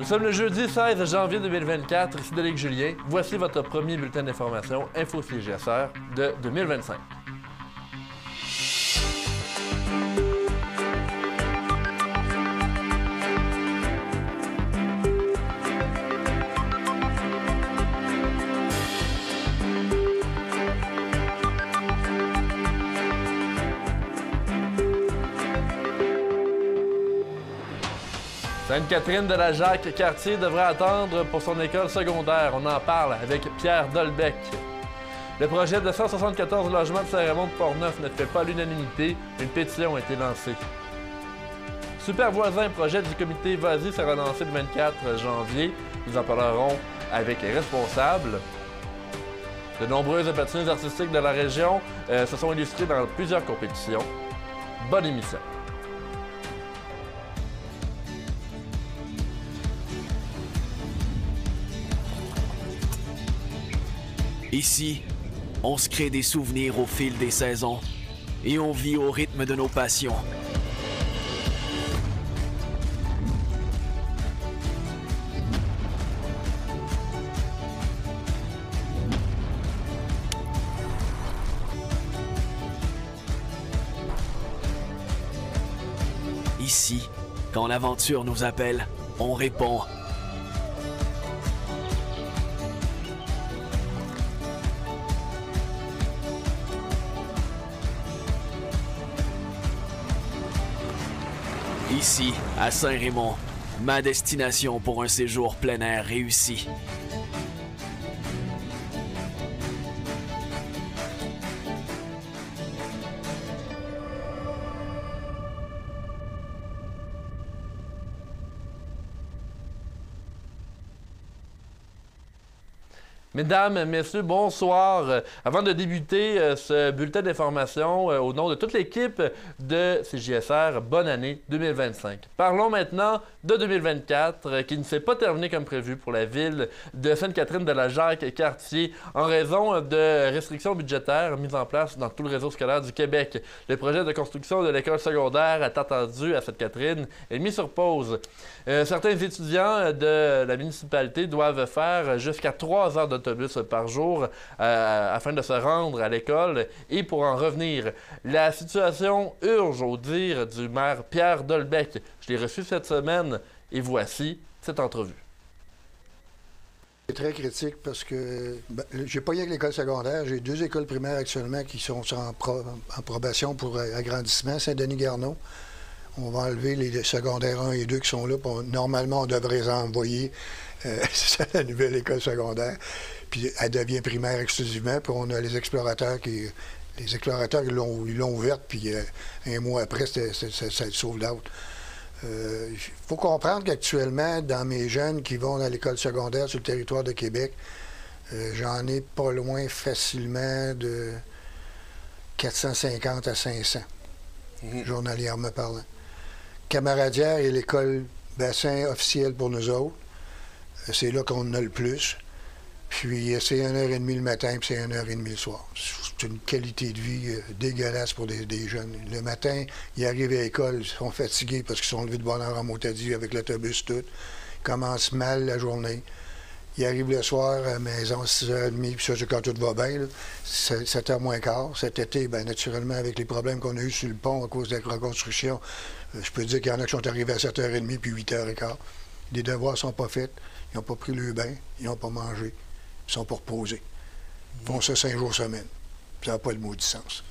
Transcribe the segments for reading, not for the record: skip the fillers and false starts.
Nous sommes le jeudi 16 janvier 2024, ici Délègue Julien. Voici votre premier bulletin d'information Info-CJSR de 2025. Sainte-Catherine-de-la-Jacques-Cartier devrait attendre pour son école secondaire. On en parle avec Pierre Dolbec. Le projet de 174 logements de Saint-Raymond-de-Portneuf ne fait pas l'unanimité. Une pétition a été lancée. Super voisin, projet du comité Vas-y sera lancé le 24 janvier. Nous en parlerons avec les responsables. De nombreuses patineuses artistiques de la région se sont illustrées dans plusieurs compétitions. Bonne émission. Ici, on se crée des souvenirs au fil des saisons et on vit au rythme de nos passions. Ici, quand l'aventure nous appelle, on répond. Ici, à Saint-Raymond, ma destination pour un séjour plein air réussi. Mesdames, Messieurs, bonsoir. Avant de débuter ce bulletin d'information au nom de toute l'équipe de CJSR, bonne année 2025. Parlons maintenant de 2024 qui ne s'est pas terminé comme prévu pour la ville de Sainte-Catherine-de-la-Jacques-Cartier en raison de restrictions budgétaires mises en place dans tout le réseau scolaire du Québec. Le projet de construction de l'école secondaire attendu à Sainte-Catherine est mis sur pause. Certains étudiants de la municipalité doivent faire jusqu'à 3 heures d'autobus par jour afin de se rendre à l'école et pour en revenir. La situation urge au dire du maire Pierre Dolbec. Je l'ai reçu cette semaine et voici cette entrevue. C'est très critique parce que j'ai pas rien que l'école secondaire. J'ai 2 écoles primaires actuellement qui sont en probation pour agrandissement. Saint-Denis-Garneau. On va enlever les secondaires 1 et 2 qui sont là. Normalement, on devrait les envoyer à la nouvelle école secondaire. Puis elle devient primaire exclusivement. Puis on a les explorateurs ils l'ont ouverte. Puis un mois après, c'est sold out. Il faut comprendre qu'actuellement, dans mes jeunes qui vont dans l'école secondaire sur le territoire de Québec, j'en ai pas loin facilement de 450 à 500, journalièrement parlant. Camaradière est l'école bassin officielle pour nous autres. C'est là qu'on en a le plus. Puis c'est 1h30 le matin, puis c'est 1h30 le soir. C'est une qualité de vie dégueulasse pour des jeunes. Le matin, ils arrivent à l'école, ils sont fatigués parce qu'ils sont levés de bonne heure en Montadio avec l'autobus, tout. Ils commencent mal la journée. Ils arrivent le soir à la maison, 6h30, puis ça, c'est quand tout va bien. 7h moins quart. Cet été, bien naturellement, avec les problèmes qu'on a eus sur le pont à cause de la reconstruction, je peux dire qu'il y en a qui sont arrivés à 7h30 puis 8h15. Les devoirs ne sont pas faits. Ils n'ont pas pris le bain. Ils n'ont pas mangé. Ils sont pas reposés. Ils font ça 5 jours semaine. Ça n'a pas le maudit sens.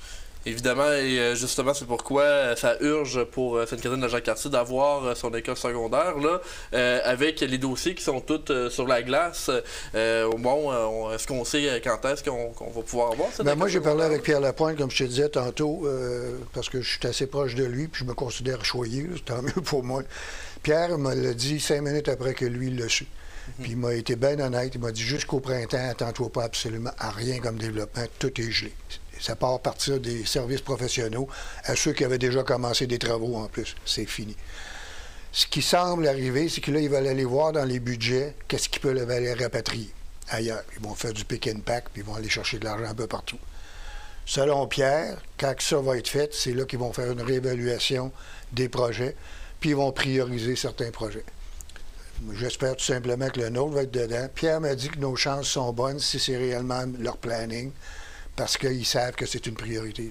Évidemment, et justement, c'est pourquoi ça urge pour Sainte-Catherine-de-la-Jacques-Cartier d'avoir son école secondaire, là, avec les dossiers qui sont tous sur la glace. Est-ce qu'on sait quand est-ce qu'on va pouvoir avoir cette école moi, j'ai secondaire? parlé avec Pierre Lapointe, comme je te disais tantôt, parce que je suis assez proche de lui, puis je me considère choyé, c'est tant mieux pour moi. Pierre me l'a dit 5 minutes après que lui l'a su. Puis il m'a été bien honnête, il m'a dit jusqu'au printemps, attends-toi pas absolument à rien comme développement, tout est gelé. Ça part à partir des services professionnels à ceux qui avaient déjà commencé des travaux en plus. C'est fini. Ce qui semble arriver, c'est que là, ils veulent aller voir dans les budgets qu'est-ce qu'ils peuvent aller rapatrier ailleurs. Ils vont faire du pick and pack, puis ils vont aller chercher de l'argent un peu partout. Selon Pierre, quand ça va être fait, c'est là qu'ils vont faire une réévaluation des projets, puis ils vont prioriser certains projets. J'espère tout simplement que le nôtre va être dedans. Pierre m'a dit que nos chances sont bonnes si c'est réellement leur planning, parce qu'ils savent que c'est une priorité.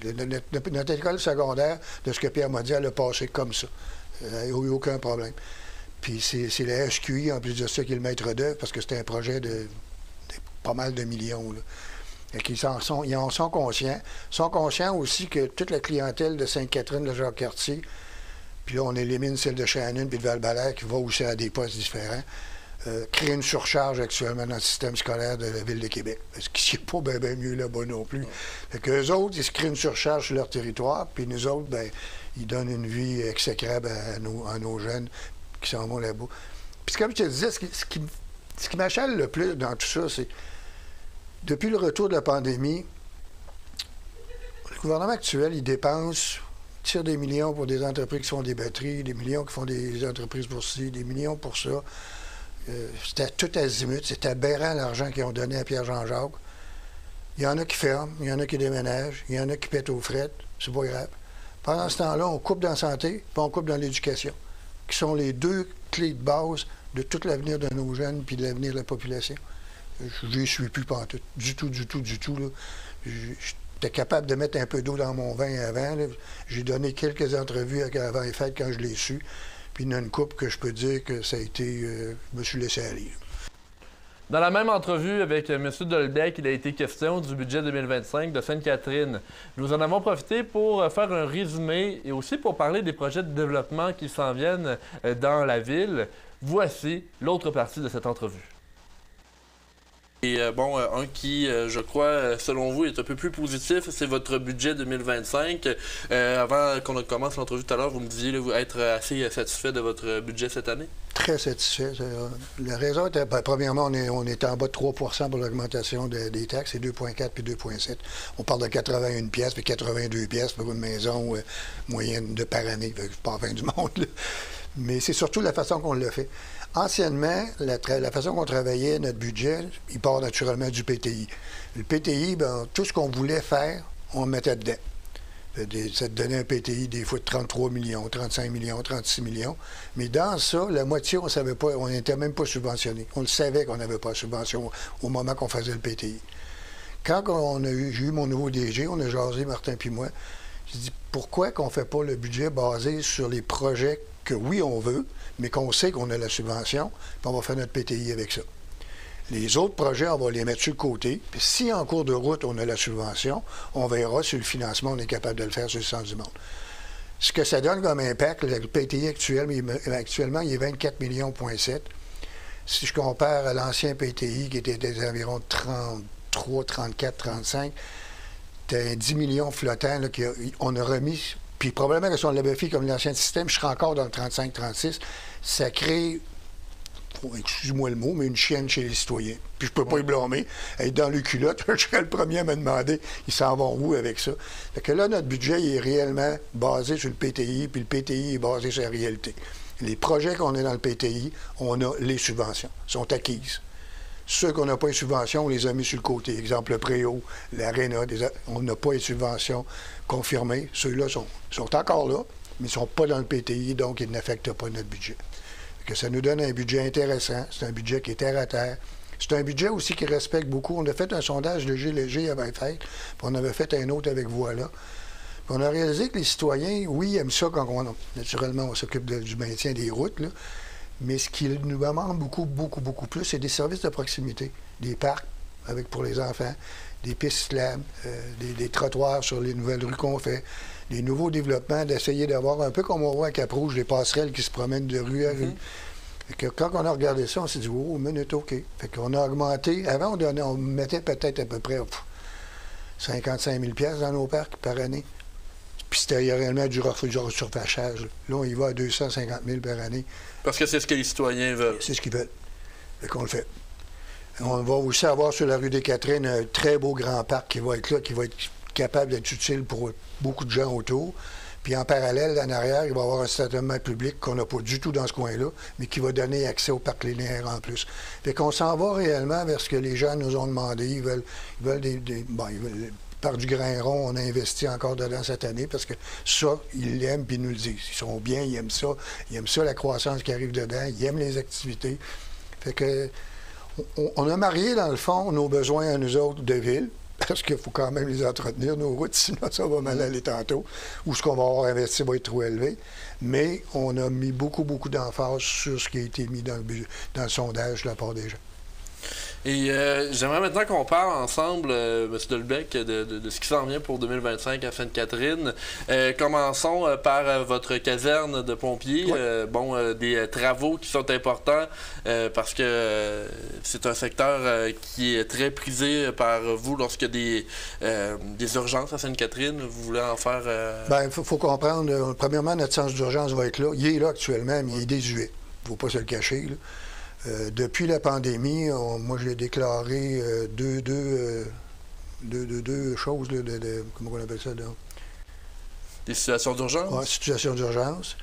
Notre école secondaire, de ce que Pierre m'a dit, elle a passé comme ça. Il n'y a eu aucun problème. Puis c'est la SQI, en plus de ça, qui est le maître d'œuvre, parce que c'était un projet de pas mal de millions. Là. Ils en sont conscients. Ils sont conscients aussi que toute la clientèle de Sainte-Catherine, de Jacques-Cartier, puis là, on élimine celle de Shannon puis de Val-Balaire, qui va aussi à des postes différents, crée une surcharge actuellement dans le système scolaire de la Ville de Québec. Ce qui n'est pas bien mieux là-bas non plus. Fait qu'eux autres, ils se créent une surcharge sur leur territoire, puis nous autres, bien, ils donnent une vie exécrable à nos jeunes qui s'en vont là-bas. Puis comme je te disais, ce qui m'achale le plus dans tout ça, c'est depuis le retour de la pandémie, le gouvernement actuel, il dépense, tire des millions pour des entreprises qui font des batteries, des millions qui font des entreprises pour ci, des millions pour ça. C'était tout azimut, c'était aberrant l'argent qu'ils ont donné à Pierre-Jean-Jacques. Il y en a qui ferment, il y en a qui déménagent, il y en a qui pètent aux frettes, c'est pas grave. Pendant ce temps-là, on coupe dans la santé, puis on coupe dans l'éducation, qui sont les deux clés de base de tout l'avenir de nos jeunes puis de l'avenir de la population. Je n'y suis plus pantoute. Du tout. Là. J'étais capable de mettre un peu d'eau dans mon vin avant. J'ai donné quelques entrevues avant les fêtes quand je l'ai su. Puis il y en a une couple que je peux dire que ça a été... je me suis laissé aller. Dans la même entrevue avec M. Dolbeck, il a été question du budget 2025 de Sainte-Catherine. Nous en avons profité pour faire un résumé et aussi pour parler des projets de développement qui s'en viennent dans la ville. Voici l'autre partie de cette entrevue. Et un qui, je crois, selon vous, est un peu plus positif, c'est votre budget 2025. Avant qu'on commence l'entrevue tout à l'heure, vous me disiez là, être assez satisfait de votre budget cette année? Très satisfait. La raison était, premièrement, on est en bas de 3 pour l'augmentation des taxes, c'est 2,4 puis 2,7. On parle de 81 pièces puis 82 pièces pour une maison moyenne de par année. Pas la fin du monde, là. Mais c'est surtout la façon qu'on l'a fait. Anciennement, la façon qu'on travaillait notre budget, il part naturellement du PTI. Le PTI, bien, tout ce qu'on voulait faire, on le mettait dedans. Ça te donnait un PTI des fois de 33 millions, 35 millions, 36 millions. Mais dans ça, la moitié, on ne savait pas, on n'était même pas subventionné. On le savait qu'on n'avait pas de subvention au moment qu'on faisait le PTI. Quand j'ai eu mon nouveau DG, on a jasé, Martin puis moi, j'ai dit, pourquoi qu'on ne fait pas le budget basé sur les projets que oui, on veut, mais qu'on sait qu'on a la subvention, puis on va faire notre PTI avec ça. Les autres projets, on va les mettre sur le côté, puis si en cours de route, on a la subvention, on verra si le financement, on est capable de le faire sur le sens du monde. Ce que ça donne comme impact, le PTI actuellement, il est 24,7 millions. Si je compare à l'ancien PTI, qui était des environ 33, 34, 35, c'était 10 millions flottants qu'on a remis. Puis probablement que si on l'avait fait comme l'ancien système, je serais encore dans le 35-36. Ça crée, excusez-moi le mot, mais une chienne chez les citoyens. Puis je peux pas y blâmer. Être dans le culotte, je serais le premier à me demander, ils s'en vont où avec ça? Fait que là, notre budget il est réellement basé sur le PTI, puis le PTI est basé sur la réalité. Les projets qu'on a dans le PTI, on a les subventions, sont acquises. Ceux qu'on n'a pas les subventions, on les a mis sur le côté. Exemple, le Préau, l'Arena, on n'a pas les subventions confirmées. Ceux-là sont encore là, mais ils ne sont pas dans le PTI, donc ils n'affectent pas notre budget. Que ça nous donne un budget intéressant. C'est un budget qui est terre à terre. C'est un budget aussi qui respecte beaucoup. On a fait un sondage léger avant les fêtes, puis on avait fait un autre avec Voilà. Puis on a réalisé que les citoyens, oui, ils aiment ça quand naturellement, on s'occupe du maintien des routes, là. Mais ce qui nous demande beaucoup plus, c'est des services de proximité, des parcs pour les enfants, des pistes cyclables, des trottoirs sur les nouvelles rues qu'on fait, des nouveaux développements, d'essayer d'avoir un peu comme on voit à Cap-Rouge, des passerelles qui se promènent de rue à rue. Que quand on a regardé ça, on s'est dit, oh, minute, OK. Fait qu'on a augmenté. Avant, on mettait peut-être à peu près 55 000 $ dans nos parcs par année. Puis c'était réellement du surfachage. Là, on y va à 250 000 par année. Parce que c'est ce que les citoyens veulent. C'est ce qu'ils veulent. Fait qu'on le fait. On va aussi avoir sur la rue des Catherines un très beau grand parc qui va être là, qui va être capable d'être utile pour beaucoup de gens autour. Puis en parallèle, en arrière, il va y avoir un stationnement public qu'on n'a pas du tout dans ce coin-là, mais qui va donner accès au parc linéaire en plus. Fait qu'on s'en va réellement vers ce que les gens nous ont demandé. Ils veulent par du grain rond, on a investi encore dedans cette année parce que ça, ils l'aiment puis ils nous le disent. Ils sont bien, ils aiment ça la croissance qui arrive dedans, ils aiment les activités. Fait que on a marié, dans le fond, nos besoins à nous autres de ville, parce qu'il faut quand même les entretenir, nos routes, sinon ça va mal aller tantôt, ou ce qu'on va avoir investi va être trop élevé. Mais on a mis beaucoup d'emphase sur ce qui a été mis dans le sondage de la part des gens. Et j'aimerais maintenant qu'on parle ensemble, M. Delbecq, de ce qui s'en vient pour 2025 à Sainte-Catherine. Commençons par votre caserne de pompiers. Oui. Des travaux qui sont importants parce que c'est un secteur qui est très prisé par vous lorsque des urgences à Sainte-Catherine. Vous voulez en faire... Bien, il faut comprendre, premièrement, notre centre d'urgence va être là. Il est là actuellement, mais il est désuet. Il ne faut pas se le cacher, là. Depuis la pandémie, moi, j'ai déclaré deux choses, là, comment on appelle ça? Là? Des situations d'urgence? Oui, situations d'urgence.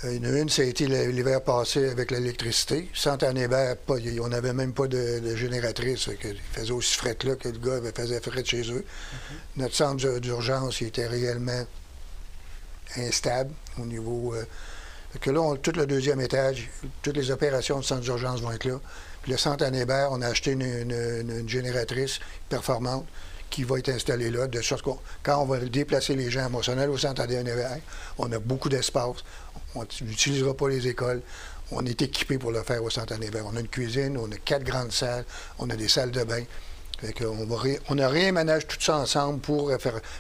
Il y en a une, ça a été l'hiver passé avec l'électricité. Saint-Anébert, on n'avait même pas de génératrice. Il faisait aussi fret là que le gars faisait fret chez eux. Notre centre d'urgence, il était réellement instable au niveau... que là, tout le deuxième étage, toutes les opérations de centre d'urgence vont être là. Puis le centre Anébert, on a acheté une génératrice performante qui va être installée là, de sorte que quand on va déplacer les gens émotionnels au centre Anébert, on a beaucoup d'espace. On n'utilisera pas les écoles. On est équipé pour le faire au centre Anébert. On a une cuisine, on a 4 grandes salles, on a des salles de bain. Fait qu'on on réaménage tout ça ensemble pour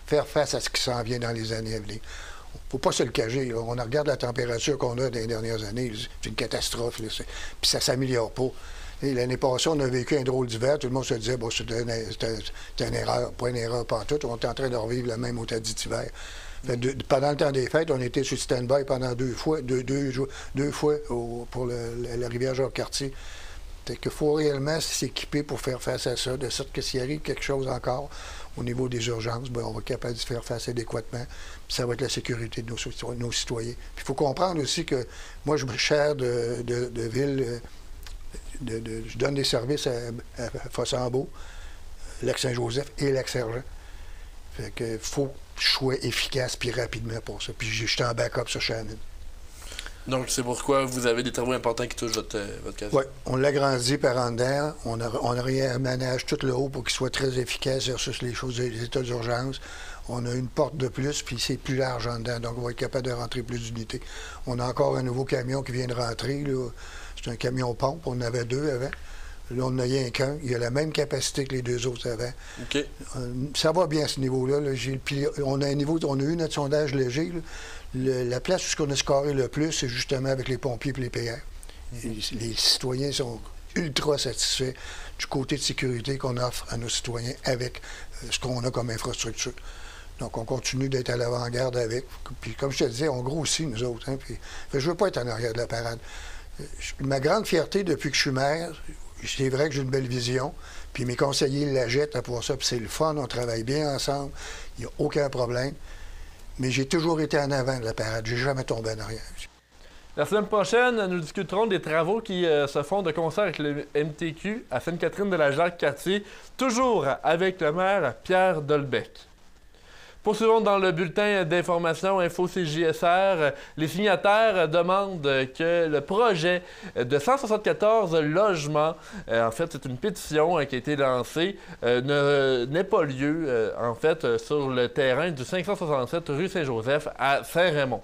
faire face à ce qui s'en vient dans les années à venir. Il ne faut pas se le cacher. Là. On regarde la température qu'on a dans les dernières années. C'est une catastrophe. Là. Puis ça ne s'améliore pas. L'année passée, on a vécu un drôle d'hiver. Tout le monde se disait bon, c'était une erreur. Pas une erreur, pas tout. On est en train de revivre le même automne d'hiver. Pendant le temps des fêtes, on était sur stand-by pendant deux fois pour la rivière Jacques-Cartier. Fait qu'il faut réellement s'équiper pour faire face à ça, de sorte que s'il arrive quelque chose encore au niveau des urgences, bien, on va être capable de faire face adéquatement. Puis ça va être la sécurité de nos citoyens. Puis il faut comprendre aussi que moi, je me sers de ville, je donne des services à Fossambeau, Lac-Saint-Joseph et Lac-Sergent. Fait qu'il faut que je sois efficace puis rapidement pour ça. Puis je suis en backup sur Shannon. Donc, c'est pourquoi vous avez des travaux importants qui touchent votre caserne. Oui, on l'agrandit par en dedans. On réaménage tout le haut pour qu'il soit très efficace versus les états d'urgence. On a une porte de plus, puis c'est plus large en dedans, donc on va être capable de rentrer plus d'unités. On a encore un nouveau camion qui vient de rentrer. Là. C'est un camion pompe. On en avait 2 avant. Là, on n'a rien qu'un. Il a la même capacité que les 2 autres avant. OK. Ça va bien à ce niveau-là. Là. Puis on a eu notre sondage léger. Là. La place où on a scoré le plus, c'est justement avec les pompiers et les PR. Les citoyens sont ultra satisfaits du côté de sécurité qu'on offre à nos citoyens avec ce qu'on a comme infrastructure. Donc, on continue d'être à l'avant-garde avec. Puis, comme je te disais, on grossit, nous autres. Hein, puis, je ne veux pas être en arrière de la parade. Ma grande fierté depuis que je suis maire, c'est vrai que j'ai une belle vision, puis mes conseillers la jettent pour ça, puis c'est le fun, on travaille bien ensemble, il n'y a aucun problème. Mais j'ai toujours été en avant de la parade. J'ai jamais tombé en arrière. La semaine prochaine, nous discuterons des travaux qui se font de concert avec le MTQ à Sainte-Catherine de la Jacques-Cartier, toujours avec le maire Pierre Delbecq. Poursuivons dans le bulletin d'information Info-CJSR. Les signataires demandent que le projet de 174 logements, en fait, c'est une pétition qui a été lancée, n'ait pas lieu, en fait, sur le terrain du 567 rue Saint-Joseph à Saint-Raymond.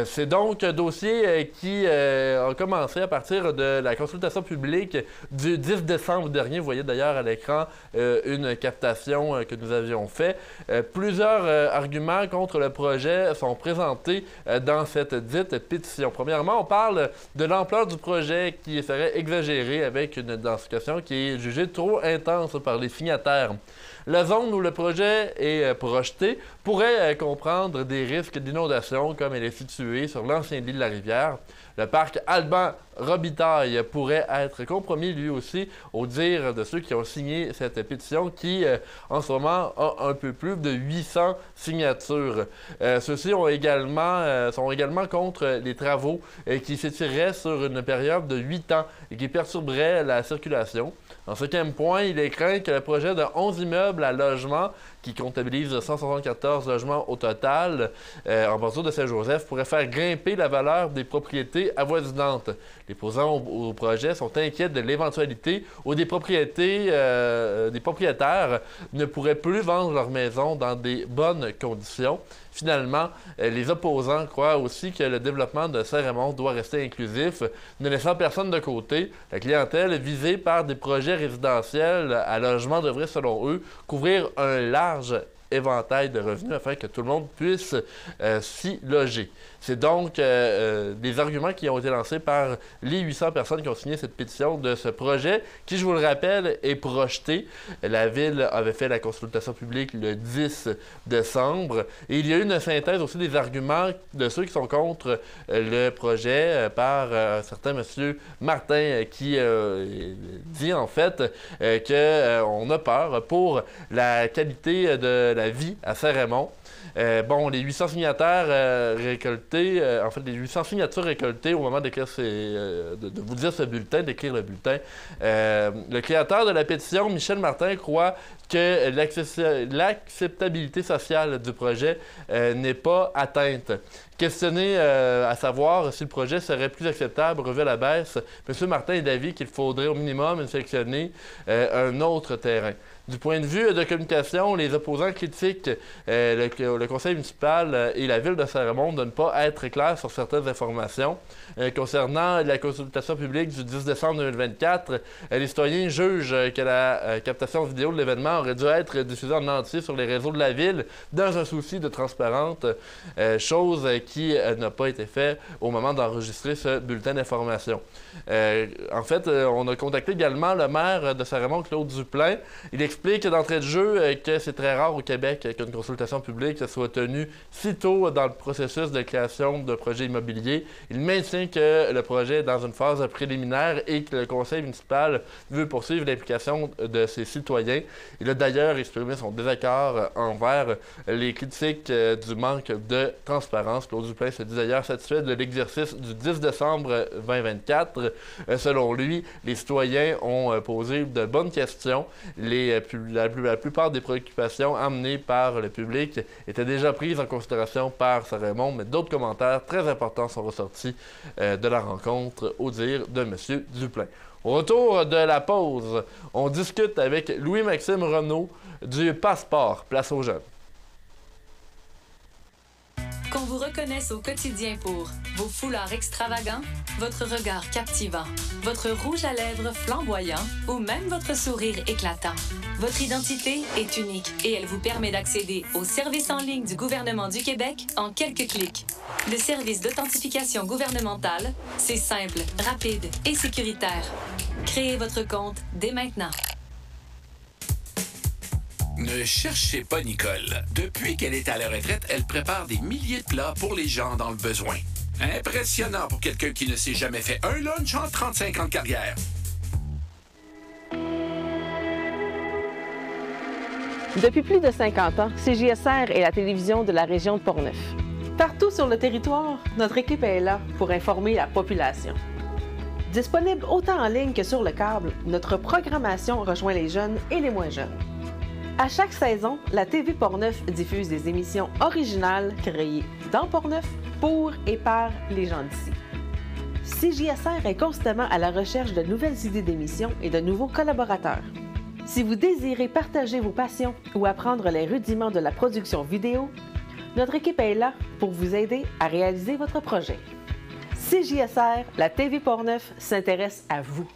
C'est donc un dossier qui a commencé à partir de la consultation publique du 10 décembre dernier. Vous voyez d'ailleurs à l'écran une captation que nous avions faite. Plusieurs arguments contre le projet sont présentés dans cette dite pétition. Premièrement, on parle de l'ampleur du projet qui serait exagérée avec une densification qui est jugée trop intense par les signataires. La zone où le projet est projeté pourrait comprendre des risques d'inondation comme elle est située sur l'ancien lit de la rivière. Le parc Alban Robitaille pourrait être compromis lui aussi, au dire de ceux qui ont signé cette pétition qui, en ce moment, a un peu plus de 800 signatures. Ceux-ci sont également contre les travaux qui s'étireraient sur une période de 8 ans et qui perturberaient la circulation. En 5e point, il est craint que le projet de 11 immeubles à logement, qui comptabilise 174 logements au total, en bordure de Saint-Joseph, pourrait faire grimper la valeur des propriétés avoisinantes. Les opposants au projet sont inquiets de l'éventualité où des propriétaires ne pourraient plus vendre leur maison dans des bonnes conditions. Finalement, les opposants croient aussi que le développement de Saint-Raymond doit rester inclusif, ne laissant personne de côté. La clientèle visée par des projets résidentiels à logement devrait, selon eux, couvrir un large éventail de revenus afin que tout le monde puisse s'y loger. C'est donc des arguments qui ont été lancés par les 800 personnes qui ont signé cette pétition de ce projet qui, je vous le rappelle, est projeté. La Ville avait fait la consultation publique le 10 décembre et il y a eu une synthèse aussi des arguments de ceux qui sont contre le projet par un certain M. Martin qui dit en fait qu'on a peur pour la qualité de la vie à Saint-Raymond. Les 800 signataires récoltés, les 800 signatures récoltées au moment d'écrire de vous dire ce bulletin, d'écrire le bulletin, le créateur de la pétition, Michel Martin, croit que l'acceptabilité sociale du projet n'est pas atteinte. Questionné à savoir si le projet serait plus acceptable, revu à la baisse, M. Martin est d'avis qu'il faudrait au minimum sélectionner un autre terrain. Du point de vue de communication, les opposants critiquent le conseil municipal et la ville de Saint-Raymond de ne pas être clairs sur certaines informations. Concernant la consultation publique du 10 décembre 2024, les citoyens jugent que la captation vidéo de l'événement aurait dû être diffusée en entier sur les réseaux de la ville dans un souci de transparence, chose qui n'a pas été faite au moment d'enregistrer ce bulletin d'information. On a contacté également le maire de Saint-Raymond, Claude Duplain. Il explique d'entrée de jeu que c'est très rare au Québec qu'une consultation publique soit tenue si tôt dans le processus de création de projets immobiliers. Il maintient que le projet est dans une phase préliminaire et que le conseil municipal veut poursuivre l'implication de ses citoyens. Il a d'ailleurs exprimé son désaccord envers les critiques du manque de transparence. Claude Duplain se dit d'ailleurs satisfait de l'exercice du 10 décembre 2024. Selon lui, les citoyens ont posé de bonnes questions. La plupart des préoccupations amenées par le public étaient déjà prises en considération par Saint-Raymond, mais d'autres commentaires très importants sont ressortis de la rencontre, au dire de M. Duplain. Au retour de la pause, on discute avec Louis-Maxime Renaud du Passeport Place aux Jeunes. Qu'on vous reconnaisse au quotidien pour vos foulards extravagants, votre regard captivant, votre rouge à lèvres flamboyant ou même votre sourire éclatant. Votre identité est unique et elle vous permet d'accéder aux services en ligne du gouvernement du Québec en quelques clics. Le service d'authentification gouvernementale, c'est simple, rapide et sécuritaire. Créez votre compte dès maintenant. Ne cherchez pas Nicole. Depuis qu'elle est à la retraite, elle prépare des milliers de plats pour les gens dans le besoin. Impressionnant pour quelqu'un qui ne s'est jamais fait un lunch en 35 ans de carrière. Depuis plus de 50 ans, CJSR est la télévision de la région de Portneuf. Partout sur le territoire, notre équipe est là pour informer la population. Disponible autant en ligne que sur le câble, notre programmation rejoint les jeunes et les moins jeunes. À chaque saison, la TV Portneuf diffuse des émissions originales créées dans Portneuf pour et par les gens d'ici. CJSR est constamment à la recherche de nouvelles idées d'émissions et de nouveaux collaborateurs. Si vous désirez partager vos passions ou apprendre les rudiments de la production vidéo, notre équipe est là pour vous aider à réaliser votre projet. CJSR, la TV Portneuf s'intéresse à vous.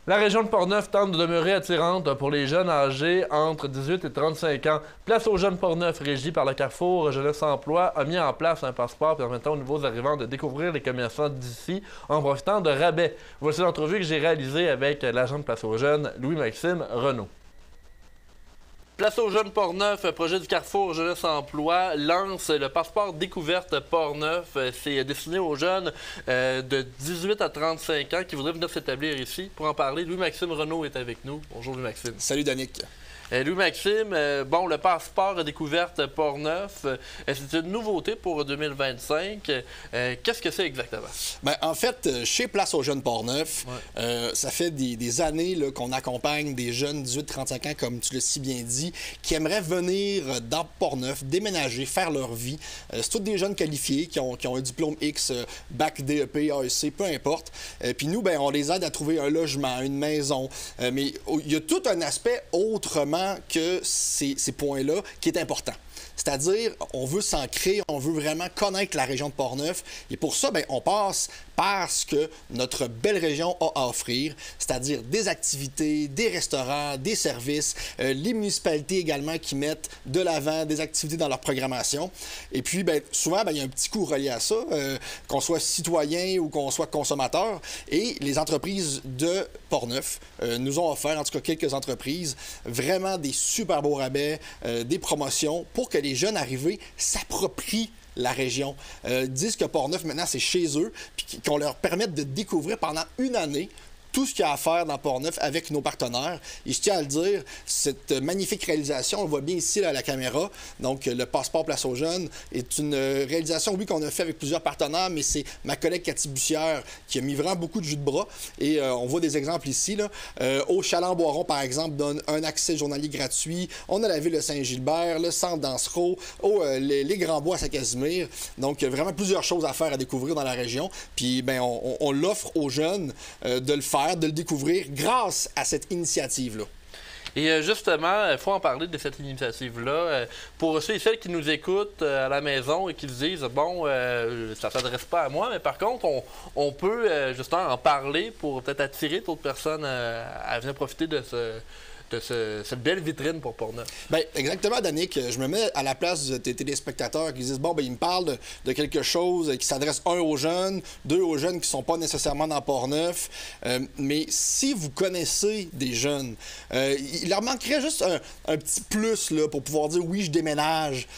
La région de Portneuf tente de demeurer attirante pour les jeunes âgés entre 18 et 35 ans. Place aux jeunes Portneuf, régie par le Carrefour Jeunesse Emploi, a mis en place un passeport permettant aux nouveaux arrivants de découvrir les commerçants d'ici en profitant de rabais. Voici l'entrevue que j'ai réalisée avec l'agent de Place aux jeunes, Louis-Maxime Renaud. Place aux jeunes Portneuf, projet du Carrefour Jeunesse Emploi, lance le passeport découverte Portneuf. C'est destiné aux jeunes de 18 à 35 ans qui voudraient venir s'établir ici. Pour en parler, Louis-Maxime Renaud est avec nous. Bonjour Louis-Maxime. Salut Danick. Louis-Maxime, bon, le passeport découverte Portneuf, c'est une nouveauté pour 2025. Qu'est-ce que c'est exactement? Bien, en fait, chez Place aux jeunes Portneuf, ça fait des années là, qu'on accompagne des jeunes 18-35 ans, comme tu l'as si bien dit, qui aimeraient venir dans Portneuf, déménager, faire leur vie. C'est tous des jeunes qualifiés qui ont un diplôme X, bac, DEP, AEC, peu importe. Puis nous, ben, on les aide à trouver un logement, une maison. Mais il y a tout un aspect autrement que ces points-là qui est important. C'est-à-dire, on veut s'ancrer, on veut vraiment connaître la région de Portneuf. Et pour ça, bien, on passe par ce que notre belle région a à offrir, c'est-à-dire des activités, des restaurants, des services, les municipalités également qui mettent de l'avant des activités dans leur programmation. Et puis, bien, souvent, bien, il y a un petit coût relié à ça, qu'on soit citoyen ou qu'on soit consommateur. Et les entreprises de Portneuf nous ont offert, en tout cas quelques entreprises, vraiment des super beaux rabais, des promotions pour que les jeunes arrivés s'approprient la région, disent que Portneuf, maintenant, c'est chez eux, puis qu'on leur permette de découvrir pendant une année tout ce qu'il y a à faire dans Portneuf avec nos partenaires. Et je tiens à le dire, cette magnifique réalisation, on le voit bien ici là, à la caméra, donc le passeport Place aux jeunes, est une réalisation, oui, qu'on a fait avec plusieurs partenaires, mais c'est ma collègue Cathy Bussière qui a mis vraiment beaucoup de jus de bras. Et on voit des exemples ici. Là. Au Chaland-Boiron, par exemple, donne un accès journalier gratuit. On a la ville de Saint-Gilbert, le centre d'Ansereau, les Grands Bois à Saint-Casimir. Donc, vraiment plusieurs choses à faire, à découvrir dans la région. Puis, ben, on l'offre aux jeunes de le faire, de le découvrir grâce à cette initiative-là. Et justement, il faut en parler de cette initiative-là. Pour ceux et celles qui nous écoutent à la maison et qui se disent, bon, ça ne s'adresse pas à moi, mais par contre, on peut justement en parler pour peut-être attirer d'autres personnes à venir profiter de cette belle vitrine pour Portneuf. Bien, exactement, Danick. Je me mets à la place de tes téléspectateurs qui disent, bon, bien, ils me parlent de quelque chose qui s'adresse, un, aux jeunes, deux, aux jeunes qui ne sont pas nécessairement dans Portneuf. Mais si vous connaissez des jeunes, il leur manquerait juste un petit plus là, pour pouvoir dire, oui, je déménage.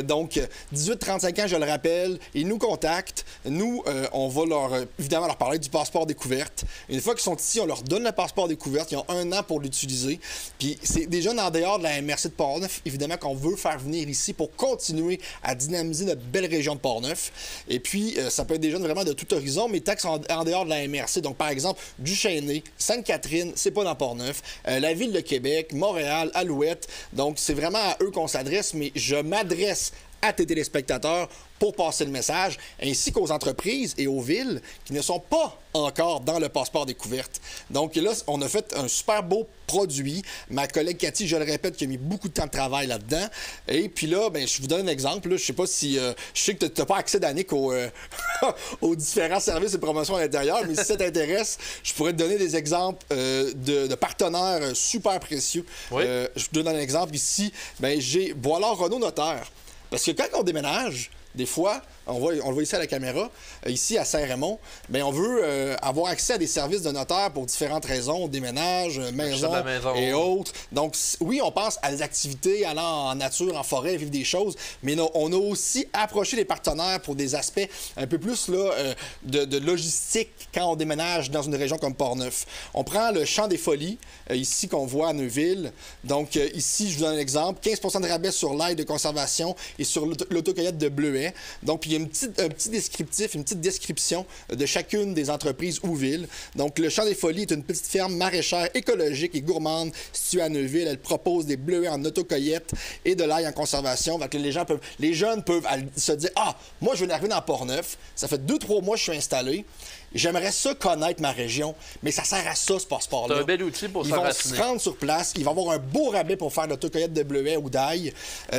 Donc, 18-35 ans, je le rappelle, ils nous contactent. Nous, on va évidemment leur parler du passeport découverte. Une fois qu'ils sont ici, on leur donne le passeport découverte. Ils ont 1 an pour l'utiliser. Puis c'est des jeunes en dehors de la MRC de Portneuf, évidemment, qu'on veut faire venir ici pour continuer à dynamiser notre belle région de Portneuf. Et puis, ça peut être des jeunes vraiment de tout horizon, mais tant qu'ils sont en dehors de la MRC. Donc, par exemple, Duchesnay, Sainte-Catherine, c'est pas dans Portneuf, la Ville de Québec, Montréal, Alouette. Donc, c'est vraiment à eux qu'on s'adresse, mais je m'adresse à tes téléspectateurs pour passer le message, ainsi qu'aux entreprises et aux villes qui ne sont pas encore dans le passeport découverte. Donc là, on a fait un super beau produit. Ma collègue Cathy, je le répète, qui a mis beaucoup de temps de travail là-dedans. Et puis là, ben, je vous donne un exemple. Là. Je sais pas si... je sais que tu n'as pas accès, Danick, aux différents services et promotions à l'intérieur, mais si ça t'intéresse, je pourrais te donner des exemples de partenaires super précieux. Oui. Je vous donne un exemple ici. Ben, j'ai Boilard Renaud Notaire. Parce que quand on déménage, des fois, on le voit ici à la caméra, ici à Saint-Raymond, bien, on veut avoir accès à des services de notaire pour différentes raisons, déménage, maison et autres. Donc, oui, on pense à des activités allant en nature, en forêt, vivre des choses, mais on a aussi approché les partenaires pour des aspects un peu plus là, de logistique quand on déménage dans une région comme Portneuf. On prend le Champ des Folies, ici qu'on voit à Neuville. Donc, ici, je vous donne un exemple, 15 % de rabais sur l'ail de conservation et sur l'autocueillette de bleuets. Donc, puis il y a un petit descriptif, une petite description de chacune des entreprises ou villes. Donc, le Champ des Folies est une petite ferme maraîchère écologique et gourmande située à Neuville. Elle propose des bleuets en autocueillette et de l'ail en conservation. Donc, les jeunes peuvent se dire, ah, moi, je veux arriver dans Portneuf. Ça fait 2-3 mois que je suis installé. J'aimerais ça connaître ma région, mais ça sert à ça, ce passeport-là. C'est un bel outil pour s'enraciner. Ils vont se rendre sur place, ils vont avoir un beau rabais pour faire l'autocueillette de bleuets ou d'ail.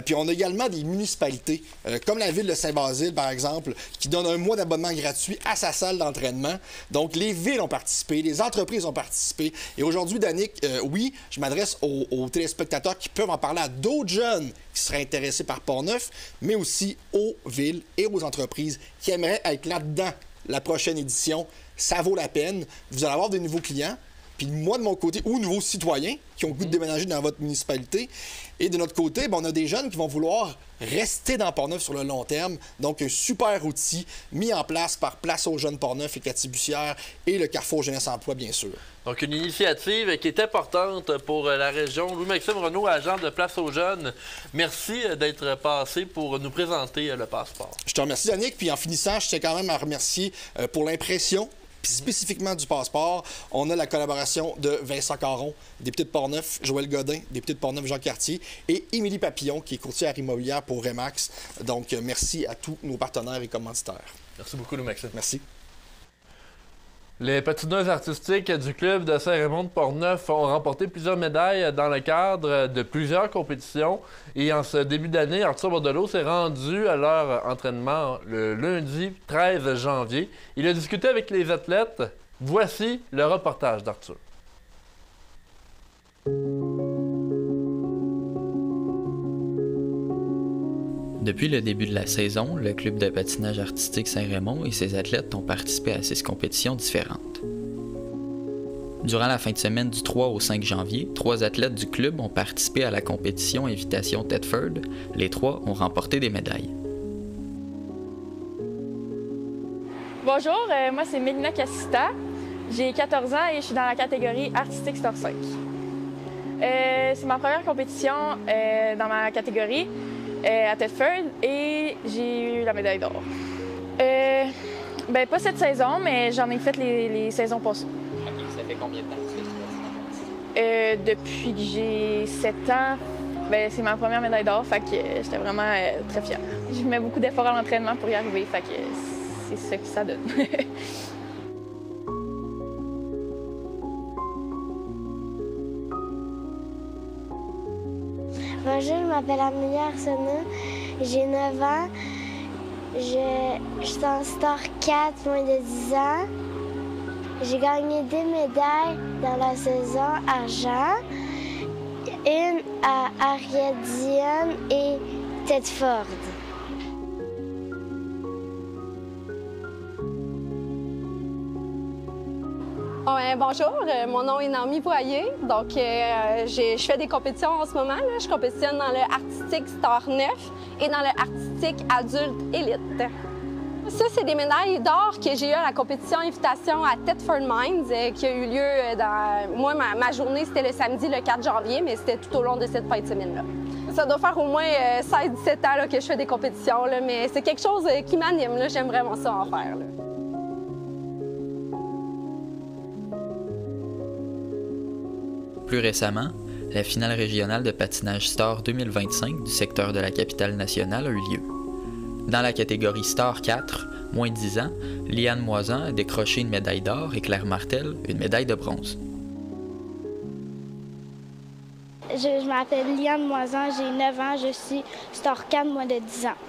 Puis on a également des municipalités, comme la ville de Saint-Basile, par exemple, qui donne un mois d'abonnement gratuit à sa salle d'entraînement. Donc, les villes ont participé, les entreprises ont participé. Et aujourd'hui, Danick, oui, je m'adresse aux téléspectateurs qui peuvent en parler à d'autres jeunes qui seraient intéressés par Portneuf, mais aussi aux villes et aux entreprises qui aimeraient être là-dedans. La prochaine édition, ça vaut la peine. Vous allez avoir de nouveaux clients. Puis moi, de mon côté, ou nouveaux citoyens qui ont le goût de déménager dans votre municipalité. Et de notre côté, on a des jeunes qui vont vouloir rester dans Portneuf sur le long terme. Donc, un super outil mis en place par Place aux Jeunes Portneuf et Catibussière et le Carrefour Jeunesse Emploi, bien sûr. Donc, une initiative qui est importante pour la région. Louis-Maxime Renaud, agent de Place aux Jeunes, merci d'être passé pour nous présenter le passeport. Je te remercie, Yannick. Puis en finissant, je tiens quand même à remercier pour l'impression. Puis spécifiquement du passeport, on a la collaboration de Vincent Caron, député de Portneuf, Joël Godin, député de Portneuf, Jean Cartier, et Émilie Papillon, qui est courtière immobilière pour Remax. Donc, merci à tous nos partenaires et commanditaires. Merci beaucoup, Louis-Maxime. Merci. Les patineuses artistiques du club de Saint-Raymond de Portneuf ont remporté plusieurs médailles dans le cadre de plusieurs compétitions. Et en ce début d'année, Arthur Bordelot s'est rendu à leur entraînement le lundi 13 janvier. Il a discuté avec les athlètes. Voici le reportage d'Arthur. Depuis le début de la saison, le club de patinage artistique Saint-Raymond et ses athlètes ont participé à 6 compétitions différentes. Durant la fin de semaine du 3 au 5 janvier, 3 athlètes du club ont participé à la compétition Invitation Thetford. Les 3 ont remporté des médailles. Bonjour, moi c'est Mélina Cassista. J'ai 14 ans et je suis dans la catégorie Artistique Star 5. C'est ma première compétition dans ma catégorie. À Thetford et j'ai eu la médaille d'or. Pas cette saison, mais j'en ai fait les saisons passées. Okay, ça fait combien de temps que tu fais ça? Depuis que j'ai 7 ans, c'est ma première médaille d'or, fait que j'étais vraiment très fière. Je mets beaucoup d'efforts à l'entraînement pour y arriver, fait que c'est ça que ça donne. Bonjour, je m'appelle Amélie Arsenault, j'ai 9 ans, je suis en Star 4, moins de 10 ans. J'ai gagné 2 médailles dans la saison argent, une à Ariadienne et Thetford. Bonjour, mon nom est Naomi Boyer. Donc, je fais des compétitions en ce moment. Là. Je compétitionne dans le Artistique Star 9 et dans le Artistique Adulte Élite. Ça, c'est des médailles d'or que j'ai eues à la compétition Invitation à Thetford Mines qui a eu lieu dans... Moi, ma journée, c'était le samedi, le 4 janvier, mais c'était tout au long de cette fin de semaine-là. Ça doit faire au moins 16-17 ans là, que je fais des compétitions, là, mais c'est quelque chose qui m'anime. J'aime vraiment ça en faire. Là. Plus récemment, la finale régionale de patinage Star 2025 du secteur de la capitale nationale a eu lieu. Dans la catégorie Star 4, moins de 10 ans, Liane Moisan a décroché une médaille d'or et Claire Martel une médaille de bronze. Je m'appelle Liane Moisan, j'ai 9 ans, je suis Star 4, moins de 10 ans.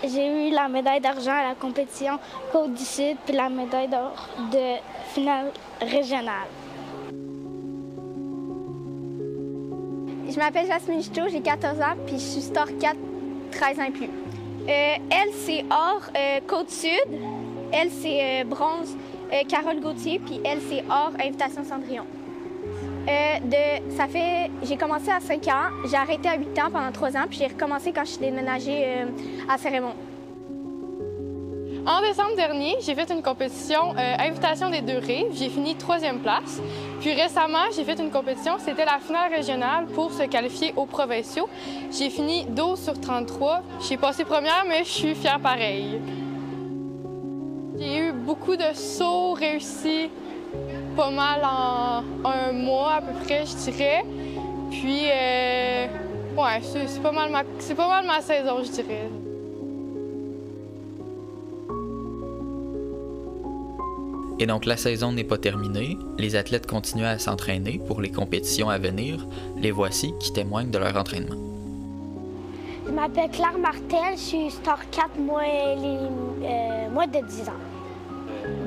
J'ai eu la médaille d'argent à la compétition Côte du Sud puis la médaille d'or de finale régionale. Je m'appelle Jasmine Juteau, j'ai 14 ans, puis je suis Star 4, 13 ans et plus. Elle, c'est or, Côte-Sud. Elle, c'est bronze, Carole Gauthier, puis elle, c'est or, Invitation Cendrillon. J'ai commencé à 5 ans, j'ai arrêté à 8 ans pendant 3 ans, puis j'ai recommencé quand je suis déménagée à Saint-Raymond. En décembre dernier, j'ai fait une compétition Invitation des Deux Rives. J'ai fini 3e place. Puis récemment, j'ai fait une compétition, c'était la finale régionale pour se qualifier aux provinciaux. J'ai fini 12 sur 33. J'ai passé première, mais je suis fière pareil. J'ai eu beaucoup de sauts réussis, pas mal en 1 mois à peu près, je dirais. Puis, ouais, c'est pas mal ma saison, je dirais. Et donc la saison n'est pas terminée, les athlètes continuent à s'entraîner pour les compétitions à venir. Les voici qui témoignent de leur entraînement. Je m'appelle Claire Martel, je suis Star 4, moins de 10 ans.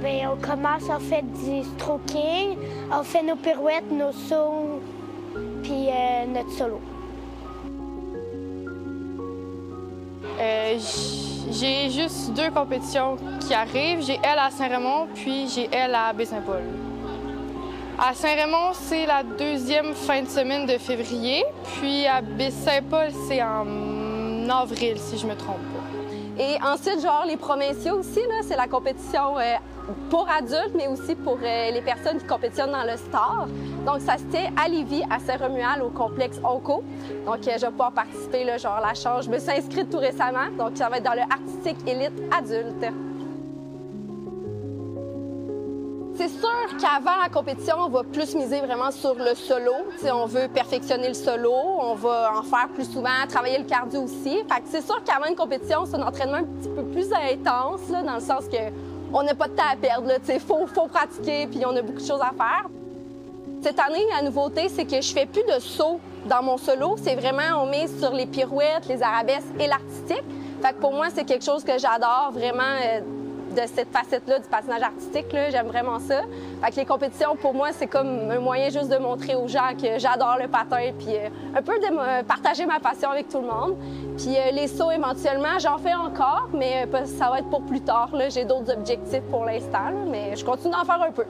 On commence, on fait du stroking, on fait nos pirouettes, nos sauts, puis notre solo. J'ai juste 2 compétitions qui arrivent. J'ai elle à Saint-Raymond, puis j'ai elle à Baie-Saint-Paul. À Saint-Raymond, c'est la deuxième fin de semaine de février. Puis à Baie-Saint-Paul, c'est en avril, si je me trompe pas. Et ensuite, genre, les provinciaux aussi, là, c'est la compétition pour adultes, mais aussi pour les personnes qui compétitionnent dans le Star. Donc, ça se tient à Lévis, à Saint-Romuald, au complexe Onco. Donc, je vais pouvoir participer, là, genre, la chance. Je me suis inscrite tout récemment. Donc, ça va être dans le artistique élite adulte. C'est sûr qu'avant la compétition, on va plus miser vraiment sur le solo. T'sais, on veut perfectionner le solo, on va en faire plus souvent, travailler le cardio aussi. Fait que c'est sûr qu'avant une compétition, c'est un entraînement un petit peu plus intense, là, dans le sens qu'on n'a pas de temps à perdre. Il faut pratiquer, puis on a beaucoup de choses à faire. Cette année, la nouveauté, c'est que je fais plus de sauts dans mon solo. C'est vraiment, on mise sur les pirouettes, les arabesques et l'artistique. Fait que pour moi, c'est quelque chose que j'adore vraiment de cette facette-là du patinage artistique. J'aime vraiment ça. Fait que les compétitions, pour moi, c'est comme un moyen juste de montrer aux gens que j'adore le patin, puis un peu de partager ma passion avec tout le monde. Puis les sauts, éventuellement, j'en fais encore, mais ça va être pour plus tard. J'ai d'autres objectifs pour l'instant, mais je continue d'en faire un peu.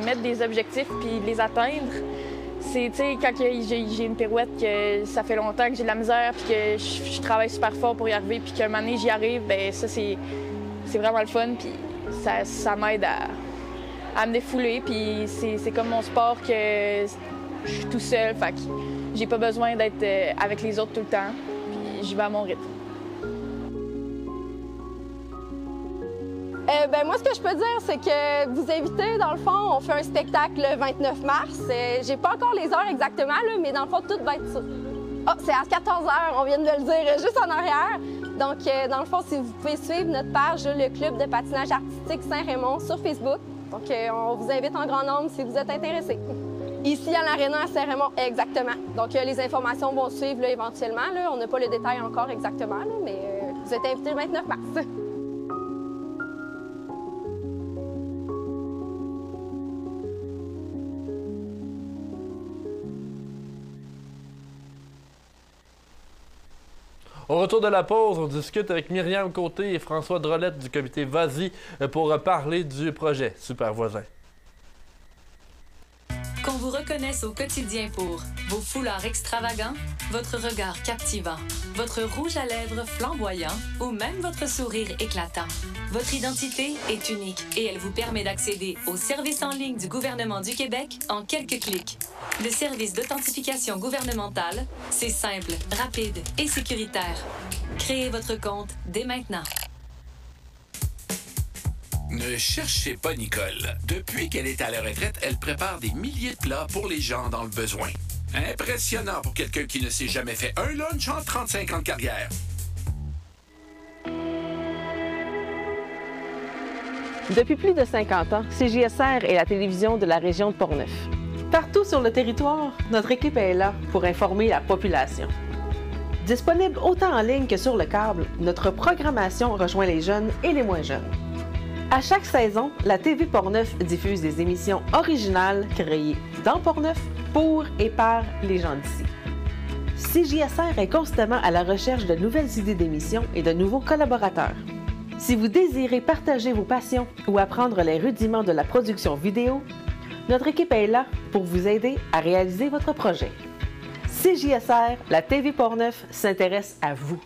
Mettre des objectifs puis les atteindre, c'est, tu sais, quand j'ai une pirouette que ça fait longtemps que j'ai de la misère puis que je travaille super fort pour y arriver puis qu'un moment donné, j'y arrive, bien ça, c'est vraiment le fun puis ça m'aide à me défouler puis c'est comme mon sport que je suis tout seul, fait que j'ai pas besoin d'être avec les autres tout le temps puis j'y vais à mon rythme. Moi, ce que je peux dire, c'est que vous invitez, dans le fond, on fait un spectacle le 29 mars. J'ai pas encore les heures exactement, là, mais dans le fond, tout va être ça. Ah, c'est à 14 h, on vient de me le dire, juste en arrière. Donc, dans le fond, si vous pouvez suivre notre page, le Club de patinage artistique Saint-Raymond sur Facebook. Donc, on vous invite en grand nombre si vous êtes intéressés. Ici, à l'Aréna à Saint-Raymond, exactement. Donc, les informations vont suivre là, éventuellement. Là. On n'a pas le détail encore exactement, là, mais vous êtes invités le 29 mars. Au retour de la pause, on discute avec Myriam Côté et François Drolette du comité Vas-y pour parler du projet Super Voisin. Qu'on vous reconnaisse au quotidien pour vos foulards extravagants, votre regard captivant, votre rouge à lèvres flamboyant ou même votre sourire éclatant. Votre identité est unique et elle vous permet d'accéder aux services en ligne du gouvernement du Québec en quelques clics. Le service d'authentification gouvernementale, c'est simple, rapide et sécuritaire. Créez votre compte dès maintenant. Ne cherchez pas Nicole. Depuis qu'elle est à la retraite, elle prépare des milliers de plats pour les gens dans le besoin. Impressionnant pour quelqu'un qui ne s'est jamais fait un lunch en 35 ans de carrière. Depuis plus de 50 ans, CJSR est la télévision de la région de Portneuf. Partout sur le territoire, notre équipe est là pour informer la population. Disponible autant en ligne que sur le câble, notre programmation rejoint les jeunes et les moins jeunes. À chaque saison, la TV Portneuf diffuse des émissions originales créées dans Portneuf pour et par les gens d'ici. CJSR est constamment à la recherche de nouvelles idées d'émissions et de nouveaux collaborateurs. Si vous désirez partager vos passions ou apprendre les rudiments de la production vidéo, notre équipe est là pour vous aider à réaliser votre projet. CJSR, la TV Portneuf s'intéresse à vous.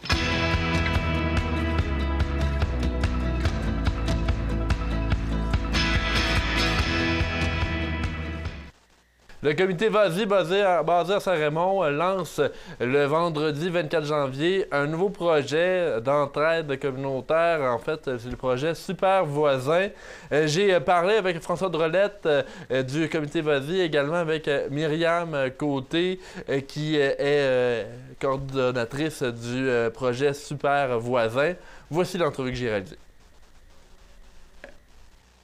Le comité Vas-y, basé à Saint-Raymond, lance le vendredi 24 janvier un nouveau projet d'entraide communautaire. En fait, c'est le projet Super Voisin. J'ai parlé avec François Drolette du comité Vas-y, également avec Myriam Côté, qui est coordonnatrice du projet Super Voisin. Voici l'entrevue que j'ai réalisée.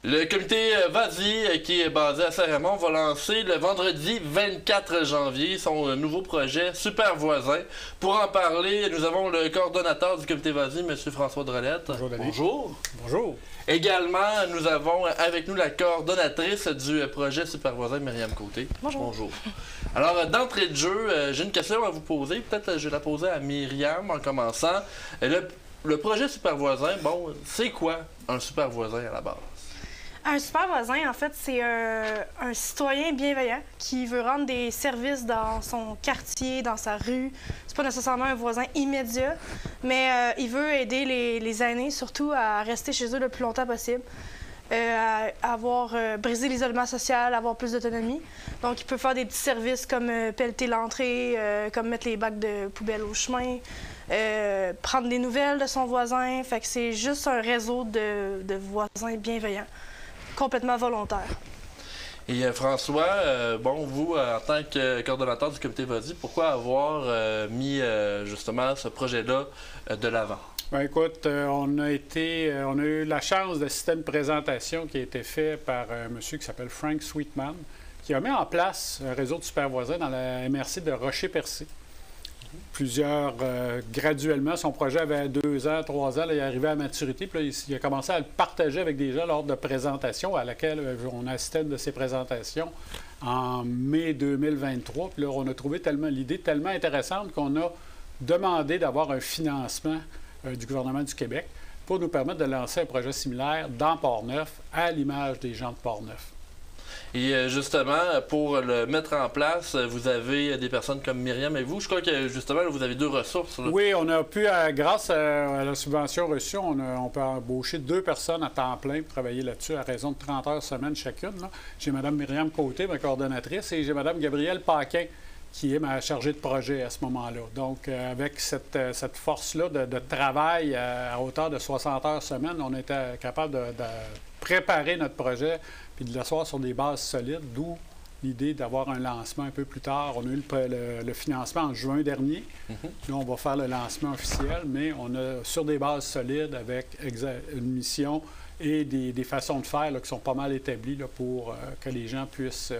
Le comité Vas-y, qui est basé à Saint-Raymond, va lancer le vendredi 24 janvier son nouveau projet Super Voisin. Pour en parler, nous avons le coordonnateur du comité Vas-y, M. François Drolette. Bonjour, David. Bonjour. Bonjour. Également, nous avons avec nous la coordonnatrice du projet Super Voisin, Myriam Côté. Bonjour. Bonjour. Alors, d'entrée de jeu, j'ai une question à vous poser. Peut-être je vais la poser à Myriam en commençant. Le projet Super Voisin, bon, c'est quoi un super voisin à la base? Un super voisin, en fait, c'est un citoyen bienveillant qui veut rendre des services dans son quartier, dans sa rue. C'est pas nécessairement un voisin immédiat, mais il veut aider les aînés, surtout à rester chez eux le plus longtemps possible, à avoir brisé l'isolement social, avoir plus d'autonomie. Donc, il peut faire des petits services comme pelleter l'entrée, comme mettre les bacs de poubelle au chemin, prendre des nouvelles de son voisin. Fait que c'est juste un réseau de voisins bienveillants, complètement volontaires. Et François, bon, vous, en tant que coordonnateur du comité Vas-y, pourquoi avoir mis justement ce projet-là de l'avant? Bien, écoute, on a eu la chance d'assister à une présentation qui a été faite par un monsieur qui s'appelle Frank Sweetman, qui a mis en place un réseau de super voisins dans la MRC de Rocher-Percé. Plusieurs, graduellement, son projet avait 2 ans, 3 ans, là, il est arrivé à maturité, puis là, il a commencé à le partager avec des gens lors de présentation à laquelle on a assisté à une de ces présentations en mai 2023. Puis là, on a trouvé l'idée tellement intéressante qu'on a demandé d'avoir un financement du gouvernement du Québec pour nous permettre de lancer un projet similaire dans Port-Neuf, à l'image des gens de Port-Neuf. Et justement, pour le mettre en place, vous avez des personnes comme Myriam et vous. Je crois que justement, vous avez 2 ressources. Là. Oui, on a pu, grâce à la subvention reçue, on peut embaucher 2 personnes à temps plein pour travailler là-dessus à raison de 30 heures semaine chacune. Là. J'ai Mme Myriam Côté, ma coordonnatrice, et j'ai Mme Gabrielle Paquin, qui est ma chargée de projet à ce moment-là. Donc, avec cette force-là de travail à hauteur de 60 heures semaine, on était capable de préparer notre projet puis de l'asseoir sur des bases solides, d'où l'idée d'avoir un lancement un peu plus tard. On a eu le financement en juin dernier. Là, on va faire le lancement officiel, mais on a sur des bases solides avec une mission et des façons de faire là, qui sont pas mal établies là, pour que les gens puissent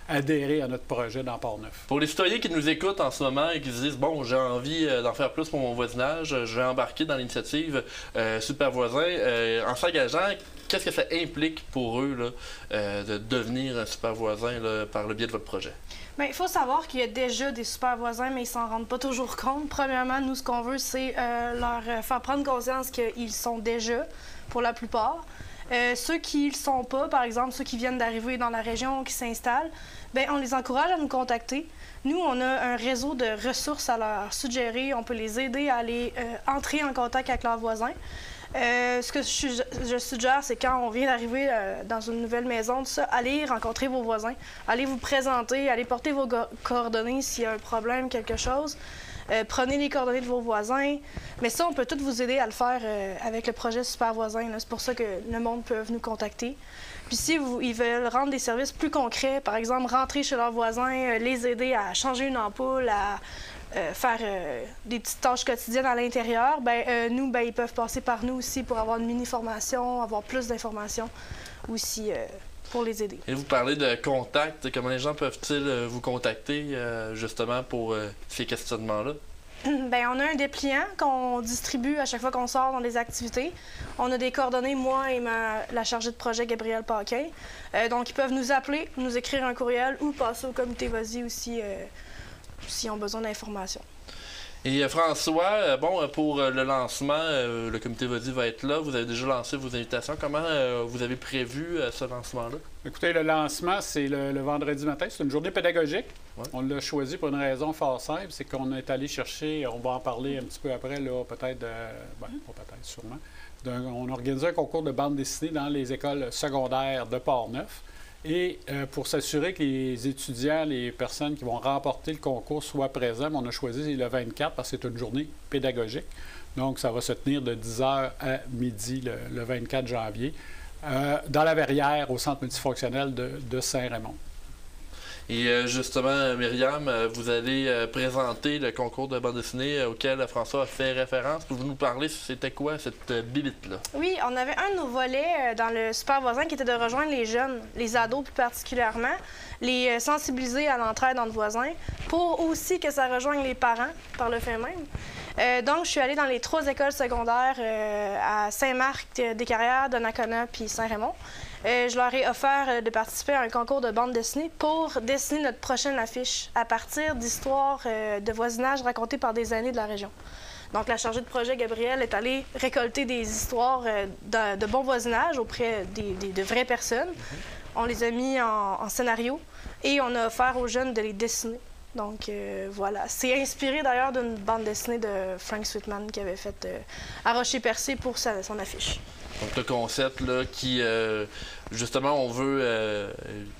adhérer à notre projet dans Port-Neuf. Pour les citoyens qui nous écoutent en ce moment et qui se disent « Bon, j'ai envie d'en faire plus pour mon voisinage, je vais embarquer dans l'initiative Super Voisin en s'engageant », qu'est-ce que ça implique pour eux là, de devenir un super voisin là, par le biais de votre projet? Bien, il faut savoir qu'il y a déjà des super voisins, mais ils s'en rendent pas toujours compte. Premièrement, nous, ce qu'on veut, c'est leur faire prendre conscience qu'ils sont déjà, pour la plupart. Ceux qui ne le sont pas, par exemple, ceux qui viennent d'arriver dans la région, qui s'installent, bien, on les encourage à nous contacter. Nous, on a un réseau de ressources à leur suggérer. On peut les aider à aller entrer en contact avec leurs voisins. Ce que je suggère, c'est quand on vient d'arriver dans une nouvelle maison, tout ça, allez rencontrer vos voisins, allez vous présenter, allez porter vos coordonnées s'il y a un problème, quelque chose. Prenez les coordonnées de vos voisins. Mais ça, on peut tous vous aider à le faire avec le projet Super Voisin. C'est pour ça que le monde peut nous contacter. Puis si ils veulent rendre des services plus concrets, par exemple, rentrer chez leurs voisins, les aider à changer une ampoule, à faire des petites tâches quotidiennes à l'intérieur, nous, ils peuvent passer par nous aussi pour avoir une mini-formation, avoir plus d'informations aussi pour les aider. Et vous parlez de contact. Comment les gens peuvent-ils vous contacter justement pour ces questionnements-là? Bien, on a un dépliant qu'on distribue à chaque fois qu'on sort dans des activités. On a des coordonnées, moi et la chargée de projet, Gabrielle Paquin. Donc, ils peuvent nous appeler, nous écrire un courriel ou passer au comité Vas-y aussi s'ils ont besoin d'informations. Et François, bon, pour le lancement, le comité Vas-y va être là. Vous avez déjà lancé vos invitations. Comment vous avez prévu ce lancement-là? Écoutez, le lancement, c'est le vendredi matin. C'est une journée pédagogique. Ouais. On l'a choisi pour une raison fort simple. C'est qu'on est allé chercher, on va en parler un petit peu après, là, peut-être, pas peut-être, sûrement. On a organisé un concours de bande dessinée dans les écoles secondaires de Port-Neuf. Et pour s'assurer que les étudiants, les personnes qui vont remporter le concours soient présents, on a choisi le 24 parce que c'est une journée pédagogique. Donc, ça va se tenir de 10h à midi le 24 janvier dans la Verrière, au centre multifonctionnel de Saint-Raymond. Et justement, Myriam, vous allez présenter le concours de bande dessinée auquel François a fait référence. Pouvez-vous nous parler, c'était quoi cette bibite-là? Oui, on avait un de nos volets dans le Super Voisin qui était de rejoindre les jeunes, les ados plus particulièrement, les sensibiliser à l'entraide entre voisins, pour aussi que ça rejoigne les parents par le fait même. Donc, je suis allée dans les 3 écoles secondaires à Saint-Marc-des-Carrières, Donnacona puis Saint-Raymond. Je leur ai offert de participer à un concours de bande dessinée pour dessiner notre prochaine affiche à partir d'histoires de voisinage racontées par des aînés de la région. Donc, la chargée de projet, Gabrielle, est allée récolter des histoires de bon voisinage auprès de vraies personnes. On les a mis en scénario et on a offert aux jeunes de les dessiner. Donc, voilà. C'est inspiré d'ailleurs d'une bande dessinée de Frank Sweetman qui avait fait à Rocher-Percé pour son affiche. Donc, le concept là, qui, justement, on veut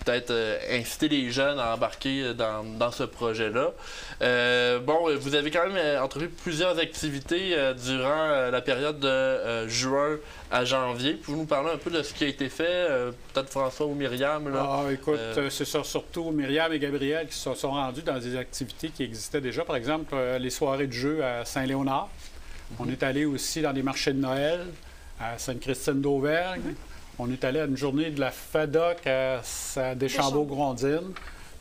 peut-être inciter les jeunes à embarquer dans ce projet-là. Bon, vous avez quand même entrepris plusieurs activités durant la période de juin à janvier. Pouvez-vous nous parler un peu de ce qui a été fait? Peut-être François ou Myriam? Là? Ah, écoute, c'est surtout Myriam et Gabriel qui se sont rendus dans des activités qui existaient déjà. Par exemple, les soirées de jeu à Saint-Léonard. On est allé aussi dans des marchés de Noël à Sainte-Christine d'Auvergne. On est allé à une journée de la FADOC à Deschambault-Grondines.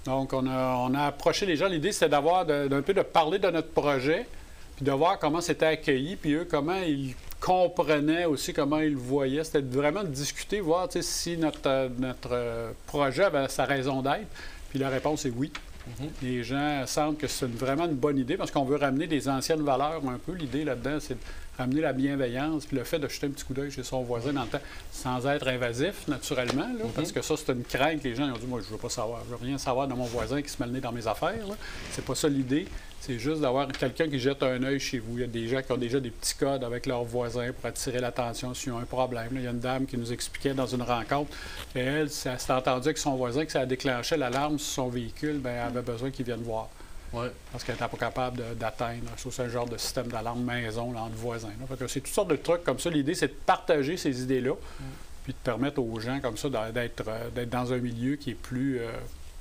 Donc, on a approché les gens. L'idée, c'était d'un peu de parler de notre projet, puis de voir comment c'était accueilli, puis eux, comment ils comprenaient aussi, comment ils le voyaient. C'était vraiment de discuter, voir si notre projet avait sa raison d'être. Puis la réponse est oui. Les gens sentent que c'est vraiment une bonne idée parce qu'on veut ramener des anciennes valeurs un peu. L'idée là-dedans, c'est de ramener la bienveillance puis le fait de jeter un petit coup d'œil chez son voisin dans le temps sans être invasif, naturellement. Là, parce que ça, c'est une crainte que les gens ont dit « Moi, je veux pas savoir. Je veux rien savoir de mon voisin qui se met le nez dans mes affaires. » C'est pas ça l'idée. C'est juste d'avoir quelqu'un qui jette un œil chez vous. Il y a des gens qui ont déjà des petits codes avec leurs voisins pour attirer l'attention s'il y a un problème. Là, il y a une dame qui nous expliquait dans une rencontre qu'elle, ça s'est entendu avec son voisin que ça a déclenché l'alarme sur son véhicule, bien, elle avait besoin qu'il vienne voir. Ouais. Parce qu'elle n'était pas capable d'atteindre. C'est un genre de système d'alarme maison là, entre voisins. C'est toutes sortes de trucs comme ça. L'idée, c'est de partager ces idées-là, puis de permettre aux gens comme ça d'être dans un milieu qui est plus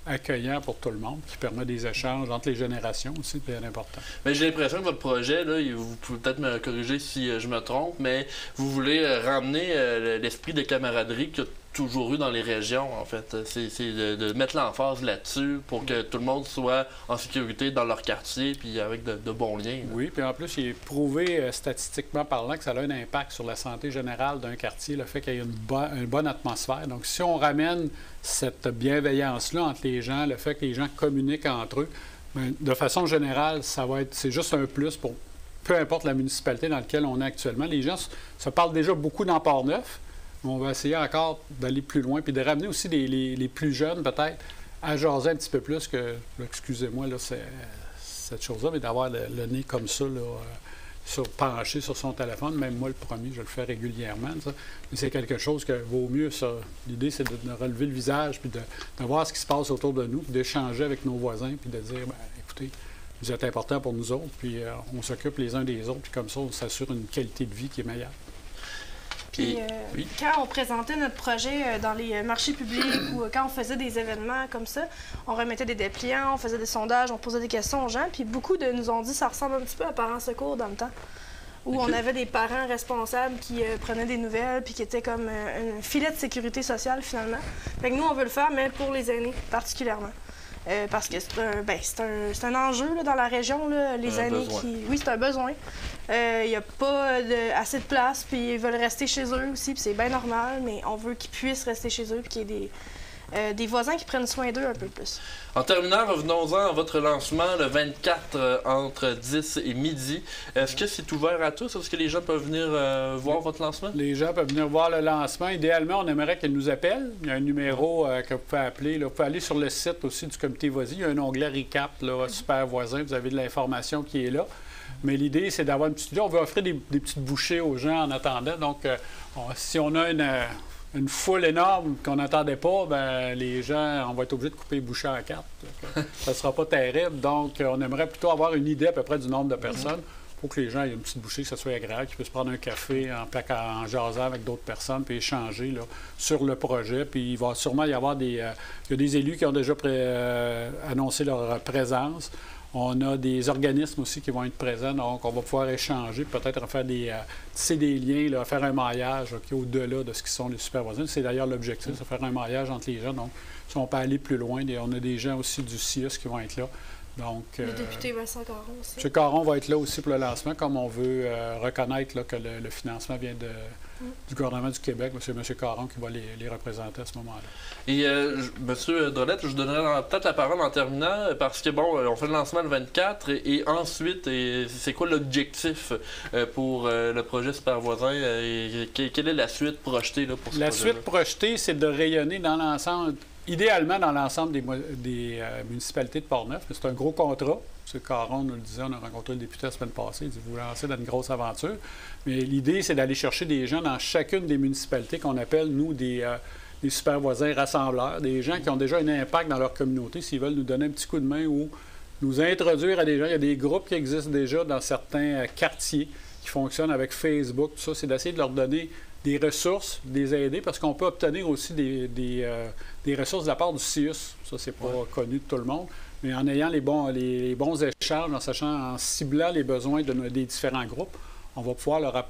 accueillant pour tout le monde, qui permet des échanges entre les générations aussi, c'est bien important. Mais j'ai l'impression que votre projet, là, vous pouvez peut-être me corriger si je me trompe, mais vous voulez ramener l'esprit de camaraderie qu'il y a toujours eu dans les régions, en fait. C'est de mettre l'emphase là-dessus pour que tout le monde soit en sécurité dans leur quartier puis avec de bons liens. Là. Oui, puis en plus, il est prouvé statistiquement parlant que ça a un impact sur la santé générale d'un quartier, le fait qu'il y ait une bonne atmosphère. Donc, si on ramène cette bienveillance-là entre les gens, le fait que les gens communiquent entre eux, bien, de façon générale, c'est juste un plus pour peu importe la municipalité dans laquelle on est actuellement. Les gens se parlent déjà beaucoup dans Port-Neuf. On va essayer encore d'aller plus loin, puis de ramener aussi les plus jeunes, peut-être, à jaser un petit peu plus que, excusez-moi, là, cette chose-là, mais d'avoir le nez comme ça, là, penché sur son téléphone. Même moi, le premier, je le fais régulièrement, ça. Mais c'est quelque chose que vaut mieux, ça. L'idée, c'est de relever le visage, puis de voir ce qui se passe autour de nous, puis d'échanger avec nos voisins, puis de dire, bien, écoutez, vous êtes importants pour nous autres, puis on s'occupe les uns des autres, puis comme ça, on s'assure une qualité de vie qui est meilleure. Puis, quand on présentait notre projet dans les marchés publics ou quand on faisait des événements comme ça, on remettait des dépliants, on faisait des sondages, on posait des questions aux gens, puis beaucoup de nous ont dit que ça ressemble un petit peu à Parents Secours dans le temps, où on avait des parents responsables qui prenaient des nouvelles puis qui étaient comme un filet de sécurité sociale, finalement. Fait que nous, on veut le faire, mais pour les aînés particulièrement. Parce que c'est un enjeu là, dans la région, là, les aînés qui... Oui, c'est un besoin. Il n'y a pas assez de place, puis ils veulent rester chez eux aussi, puis c'est bien normal, mais on veut qu'ils puissent rester chez eux, puis qu'il y ait des voisins qui prennent soin d'eux un peu plus. En terminant, revenons-en à votre lancement le 24 entre 10 et midi. Est-ce que c'est ouvert à tous? Est-ce que les gens peuvent venir voir votre lancement? Les gens peuvent venir voir le lancement. Idéalement, on aimerait qu'ils nous appellent. Il y a un numéro que vous pouvez appeler. Là. Vous pouvez aller sur le site aussi du comité Voisy. Il y a un onglet Recap, là, Super Voisin. Vous avez de l'information qui est là. Mais l'idée, c'est d'avoir une petite idée. On veut offrir des petites bouchées aux gens en attendant. Donc, si on a une foule énorme qu'on n'attendait pas, bien, les gens, on va être obligé de couper les bouchées en quatre. Ça ne sera pas terrible. Donc, on aimerait plutôt avoir une idée à peu près du nombre de personnes pour que les gens aient une petite bouchée, que ça soit agréable, qu'ils puissent prendre un café en jasant avec d'autres personnes, puis échanger là, sur le projet. Puis il va sûrement y avoir il y a des élus qui ont déjà annoncé leur présence. On a des organismes aussi qui vont être présents, donc on va pouvoir échanger, peut-être faire tisser des liens, là, faire un maillage au-delà de ce qui sont les super voisins. C'est d'ailleurs l'objectif, c'est faire un maillage entre les gens. Donc, si on peut aller plus loin, on a des gens aussi du CIUS qui vont être là. Donc, le député Vincent Caron aussi. M. Caron va être là aussi pour le lancement, comme on veut reconnaître là, que le financement vient du gouvernement du Québec. C'est M. Caron qui va les représenter à ce moment-là. Et M. Drolette, je vous donnerai peut-être la parole en terminant, parce que, bon, on fait le lancement le 24, et ensuite, c'est quoi l'objectif pour le projet Super Voisin? Quelle est la suite projetée là, pour ce projet-là? La suite projetée, c'est de rayonner dans l'ensemble, idéalement dans l'ensemble des municipalités de Portneuf. C'est un gros contrat. M. Caron nous le disait, on a rencontré le député la semaine passée, il dit vous lancez dans une grosse aventure. Mais l'idée, c'est d'aller chercher des gens dans chacune des municipalités qu'on appelle, nous, des super voisins rassembleurs, des gens qui ont déjà un impact dans leur communauté, s'ils veulent nous donner un petit coup de main ou nous introduire à des gens. Il y a des groupes qui existent déjà dans certains quartiers qui fonctionnent avec Facebook, tout ça. C'est d'essayer de leur donner des ressources, de les aider, parce qu'on peut obtenir aussi des ressources de la part du CIUS. Ça, c'est pas connu de tout le monde. Mais en ayant les bons échanges, en ciblant les besoins des différents groupes, on va pouvoir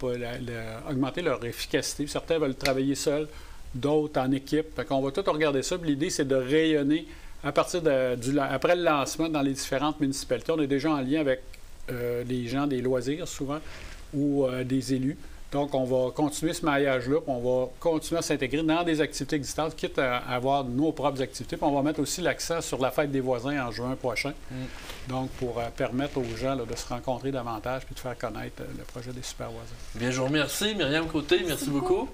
augmenter leur efficacité. Certains veulent travailler seuls, d'autres en équipe. Fait qu'on va tout regarder ça. Puis l'idée, c'est de rayonner à partir après le lancement dans les différentes municipalités. On est déjà en lien avec des gens des loisirs, souvent, ou des élus. Donc, on va continuer ce maillage-là, puis on va continuer à s'intégrer dans des activités existantes, quitte à avoir nos propres activités. Puis on va mettre aussi l'accent sur la fête des voisins en juin prochain. Donc, pour permettre aux gens là, de se rencontrer davantage puis de faire connaître le projet des super voisins. Bien, je vous remercie. Myriam Côté, merci beaucoup.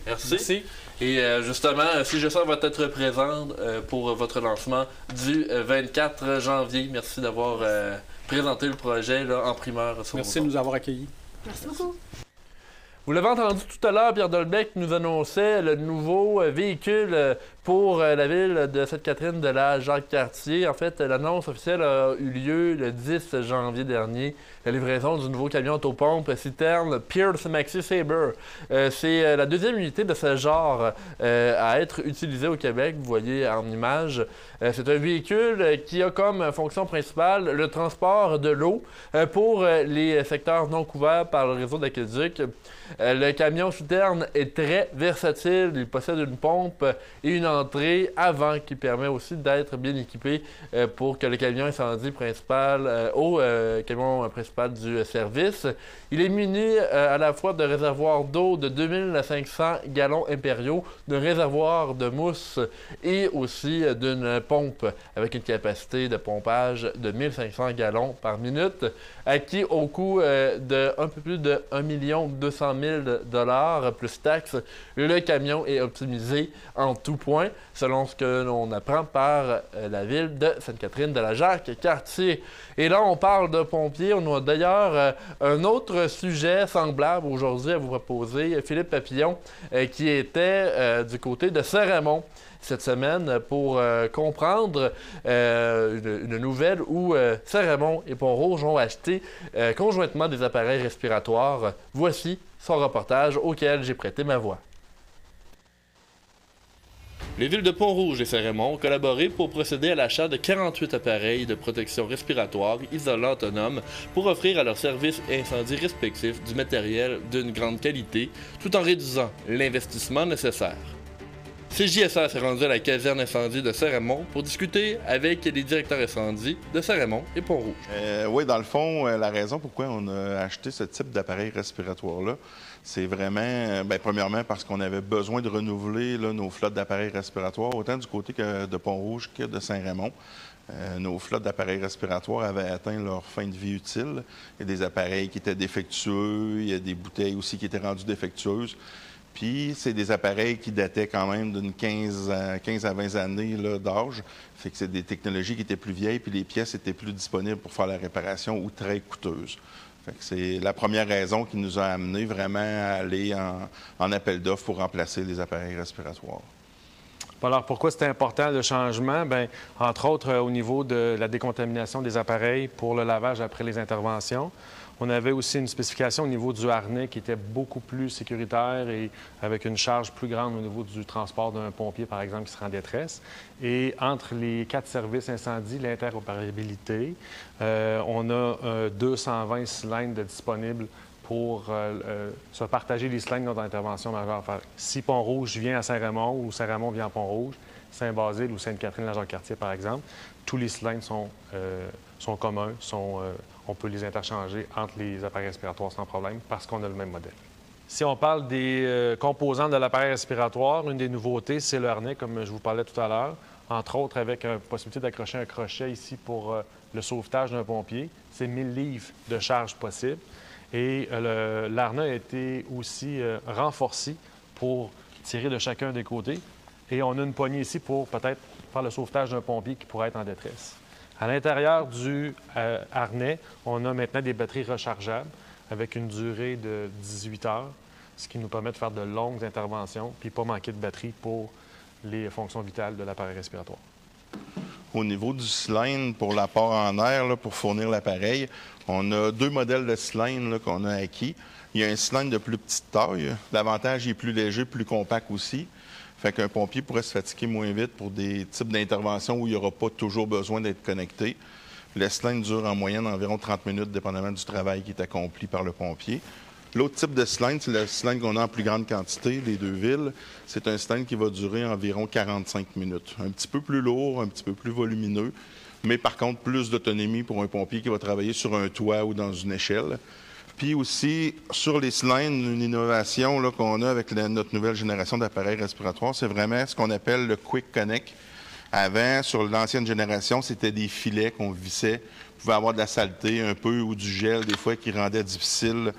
Merci. Et justement, CGSR va être présente pour votre lancement du 24 janvier. Merci d'avoir présenté le projet là, en primeur. Merci de nous avoir accueillis. Merci beaucoup. Vous l'avez entendu tout à l'heure, Pierre Dolbec nous annonçait le nouveau véhicule pour la ville de Sainte-Catherine de la Jacques-Cartier. En fait, l'annonce officielle a eu lieu le 10 janvier dernier. La livraison du nouveau camion autopompe citerne Pierce Maxi Saber. C'est la deuxième unité de ce genre à être utilisée au Québec. Vous voyez en image. C'est un véhicule qui a comme fonction principale le transport de l'eau pour les secteurs non couverts par le réseau d'aqueduc. Le camion citerne est très versatile. Il possède une pompe et une entrée avant qui permet aussi d'être bien équipé pour que le camion incendie principal au camion principal du service. Il est muni à la fois de réservoirs d'eau de 2500 gallons impériaux, d'un réservoir de mousse et aussi d'une pompe avec une capacité de pompage de 1500 gallons par minute, acquis au coût de un peu plus de 1 200 000 $ plus taxes. Le camion est optimisé en tout point, selon ce que l'on apprend par la ville de Sainte-Catherine de la Jacques-Cartier. Et là, on parle de pompiers. On a d'ailleurs un autre sujet semblable aujourd'hui à vous proposer. Philippe Papillon, qui était du côté de Saint-Raymond cette semaine pour comprendre une nouvelle où Saint-Raymond et Pont-Rouge ont acheté conjointement des appareils respiratoires. Voici son reportage auquel j'ai prêté ma voix. Les villes de Pont-Rouge et Saint-Raymond ont collaboré pour procéder à l'achat de 48 appareils de protection respiratoire isolants autonomes pour offrir à leurs services incendies respectifs du matériel d'une grande qualité, tout en réduisant l'investissement nécessaire. CJSR s'est rendu à la caserne incendie de Saint-Raymond pour discuter avec les directeurs incendies de Saint-Raymond et Pont-Rouge. Oui, dans le fond, la raison pourquoi on a acheté ce type d'appareil respiratoire-là, c'est vraiment, premièrement, parce qu'on avait besoin de renouveler nos flottes d'appareils respiratoires, autant du côté de Pont-Rouge que de Saint-Raymond. Nos flottes d'appareils respiratoires avaient atteint leur fin de vie utile. Il y a des appareils qui étaient défectueux, il y a des bouteilles aussi qui étaient rendues défectueuses. Puis, c'est des appareils qui dataient quand même d'une 15 à 20 années d'âge. Fait que c'est des technologies qui étaient plus vieilles, puis les pièces étaient plus disponibles pour faire la réparation ou très coûteuses. Fait que c'est la première raison qui nous a amené vraiment à aller en appel d'offres pour remplacer les appareils respiratoires. Alors, pourquoi c'était important le changement? Bien, entre autres, au niveau de la décontamination des appareils pour le lavage après les interventions. On avait aussi une spécification au niveau du harnais qui était beaucoup plus sécuritaire et avec une charge plus grande au niveau du transport d'un pompier, par exemple, qui serait en détresse. Et entre les 4 services incendie, l'interopérabilité, on a 220 cylindres disponibles pour se partager les cylindres dans l'intervention majeure. Si Pont-Rouge vient à Saint-Raymond ou Saint-Raymond vient à Pont-Rouge, Saint-Basile ou Sainte-Catherine-la-Jacques-Cartier, par exemple, tous les cylindres sont communs, on peut les interchanger entre les appareils respiratoires sans problème parce qu'on a le même modèle. Si on parle des composantes de l'appareil respiratoire, une des nouveautés, c'est le harnais, comme je vous parlais tout à l'heure, entre autres avec la possibilité d'accrocher un crochet ici pour le sauvetage d'un pompier. C'est 1000 livres de charge possible. Et l'harnais a été aussi renforcé pour tirer de chacun des côtés. Et on a une poignée ici pour peut-être faire le sauvetage d'un pompier qui pourrait être en détresse. À l'intérieur du harnais, on a maintenant des batteries rechargeables avec une durée de 18 heures, ce qui nous permet de faire de longues interventions puis pas manquer de batterie pour les fonctions vitales de l'appareil respiratoire. Au niveau du cylindre pour l'apport en air, là, pour fournir l'appareil, on a 2 modèles de cylindre qu'on a acquis. Il y a un cylindre de plus petite taille. L'avantage, il est plus léger, plus compact aussi. Fait qu'un pompier pourrait se fatiguer moins vite pour des types d'interventions où il n'y aura pas toujours besoin d'être connecté. Le cylindre dure en moyenne environ 30 minutes, dépendamment du travail qui est accompli par le pompier. L'autre type de cylindre, c'est le cylindre qu'on a en plus grande quantité, les 2 villes. C'est un cylindre qui va durer environ 45 minutes. Un petit peu plus lourd, un petit peu plus volumineux, mais par contre, plus d'autonomie pour un pompier qui va travailler sur un toit ou dans une échelle. Puis aussi, sur les cylindres, une innovation qu'on a avec notre nouvelle génération d'appareils respiratoires, c'est vraiment ce qu'on appelle le Quick Connect. Avant, sur l'ancienne génération, c'était des filets qu'on vissait. Vous pouvez avoir de la saleté un peu ou du gel, des fois, qui rendait difficile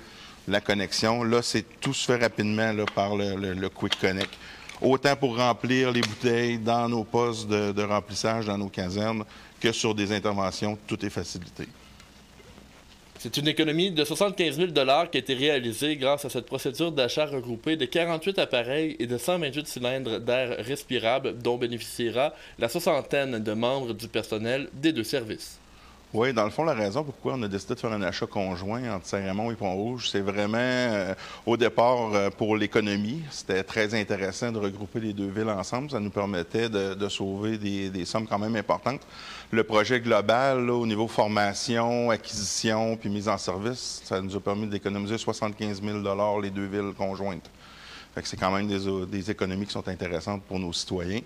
la connexion. Là, tout se fait rapidement là, par le Quick Connect. Autant pour remplir les bouteilles dans nos postes de remplissage, dans nos casernes, que sur des interventions, tout est facilité. C'est une économie de 75 000 $ qui a été réalisée grâce à cette procédure d'achat regroupée de 48 appareils et de 128 cylindres d'air respirable dont bénéficiera la soixantaine de membres du personnel des 2 services. Oui, dans le fond, la raison pourquoi on a décidé de faire un achat conjoint entre Saint-Raymond et Pont-Rouge, c'est vraiment, au départ, pour l'économie. C'était très intéressant de regrouper les 2 villes ensemble. Ça nous permettait de sauver des sommes quand même importantes. Le projet global, là, au niveau formation, acquisition puis mise en service, ça nous a permis d'économiser 75 000 $ les 2 villes conjointes. Fait que c'est quand même des économies qui sont intéressantes pour nos citoyens.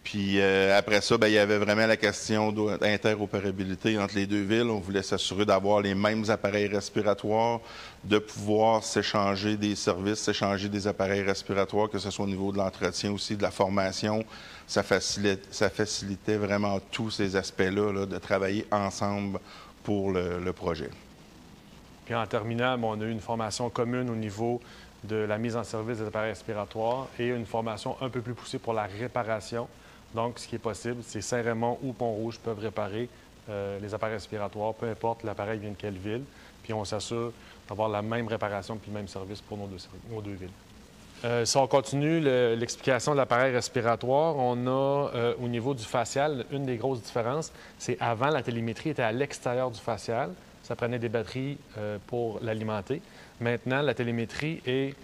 Puis après ça, il y avait vraiment la question d'interopérabilité entre les 2 villes. On voulait s'assurer d'avoir les mêmes appareils respiratoires, de pouvoir s'échanger des services, s'échanger des appareils respiratoires, que ce soit au niveau de l'entretien aussi, de la formation. Ça facilitait vraiment tous ces aspects-là, de travailler ensemble pour le projet. Puis en terminant, on a eu une formation commune au niveau de la mise en service des appareils respiratoires et une formation un peu plus poussée pour la réparation. Donc, ce qui est possible, c'est Saint-Raymond ou Pont-Rouge peuvent réparer les appareils respiratoires, peu importe l'appareil vient de quelle ville. Puis on s'assure d'avoir la même réparation puis le même service pour nos deux villes. Si on continue l'explication de l'appareil respiratoire, on a au niveau du facial, une des grosses différences, c'est avant, la télémétrie était à l'extérieur du facial. Ça prenait des batteries pour l'alimenter. Maintenant, la télémétrie est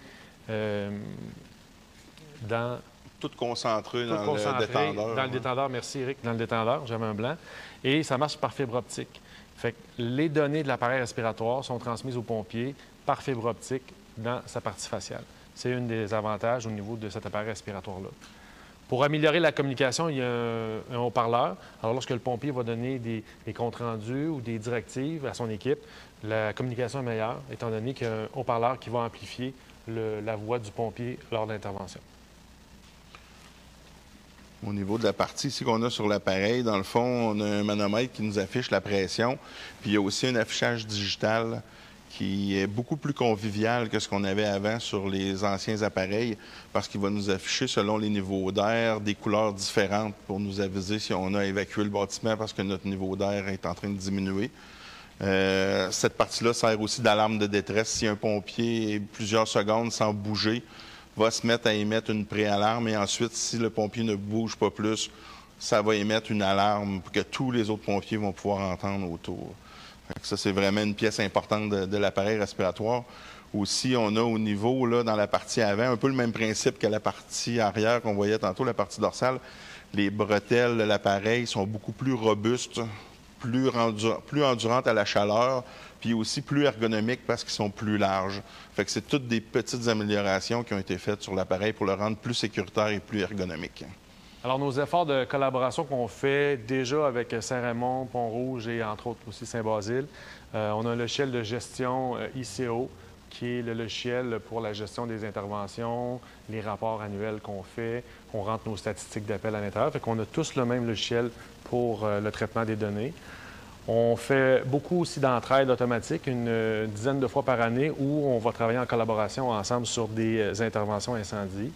dans... Tout concentré dans le détendeur. Dans le détendeur, merci Eric, dans le détendeur, j'avais un blanc. Et ça marche par fibre optique. Fait que les données de l'appareil respiratoire sont transmises aux pompiers par fibre optique dans sa partie faciale. C'est un des avantages au niveau de cet appareil respiratoire-là. Pour améliorer la communication, il y a un haut-parleur. Alors, lorsque le pompier va donner des comptes rendus ou des directives à son équipe, la communication est meilleure, étant donné qu'il y a un haut-parleur qui va amplifier la voix du pompier lors de l'intervention. Au niveau de la partie ici qu'on a sur l'appareil, dans le fond, on a un manomètre qui nous affiche la pression. Puis il y a aussi un affichage digital qui est beaucoup plus convivial que ce qu'on avait avant sur les anciens appareils parce qu'il va nous afficher selon les niveaux d'air des couleurs différentes pour nous aviser si on a évacué le bâtiment parce que notre niveau d'air est en train de diminuer. Cette partie-là sert aussi d'alarme de détresse. Si un pompier est plusieurs secondes sans bouger, va se mettre à émettre une préalarme et ensuite, si le pompier ne bouge pas plus, ça va émettre une alarme que tous les autres pompiers vont pouvoir entendre autour. Ça, c'est vraiment une pièce importante de l'appareil respiratoire. Aussi, on a au niveau, là, dans la partie avant, un peu le même principe que la partie arrière qu'on voyait tantôt, la partie dorsale. Les bretelles de l'appareil sont beaucoup plus robustes, plus endurantes à la chaleur, puis aussi plus ergonomiques parce qu'ils sont plus larges. Fait que c'est toutes des petites améliorations qui ont été faites sur l'appareil pour le rendre plus sécuritaire et plus ergonomique. Alors, nos efforts de collaboration qu'on fait déjà avec Saint-Raymond, Pont-Rouge et entre autres aussi Saint-Basile, on a un logiciel de gestion ICO qui est le logiciel pour la gestion des interventions, les rapports annuels qu'on fait. On rentre nos statistiques d'appel à l'intérieur. Fait qu'on a tous le même logiciel pour le traitement des données. On fait beaucoup aussi d'entraide automatique, une dizaine de fois par année, où on va travailler en collaboration ensemble sur des interventions incendies,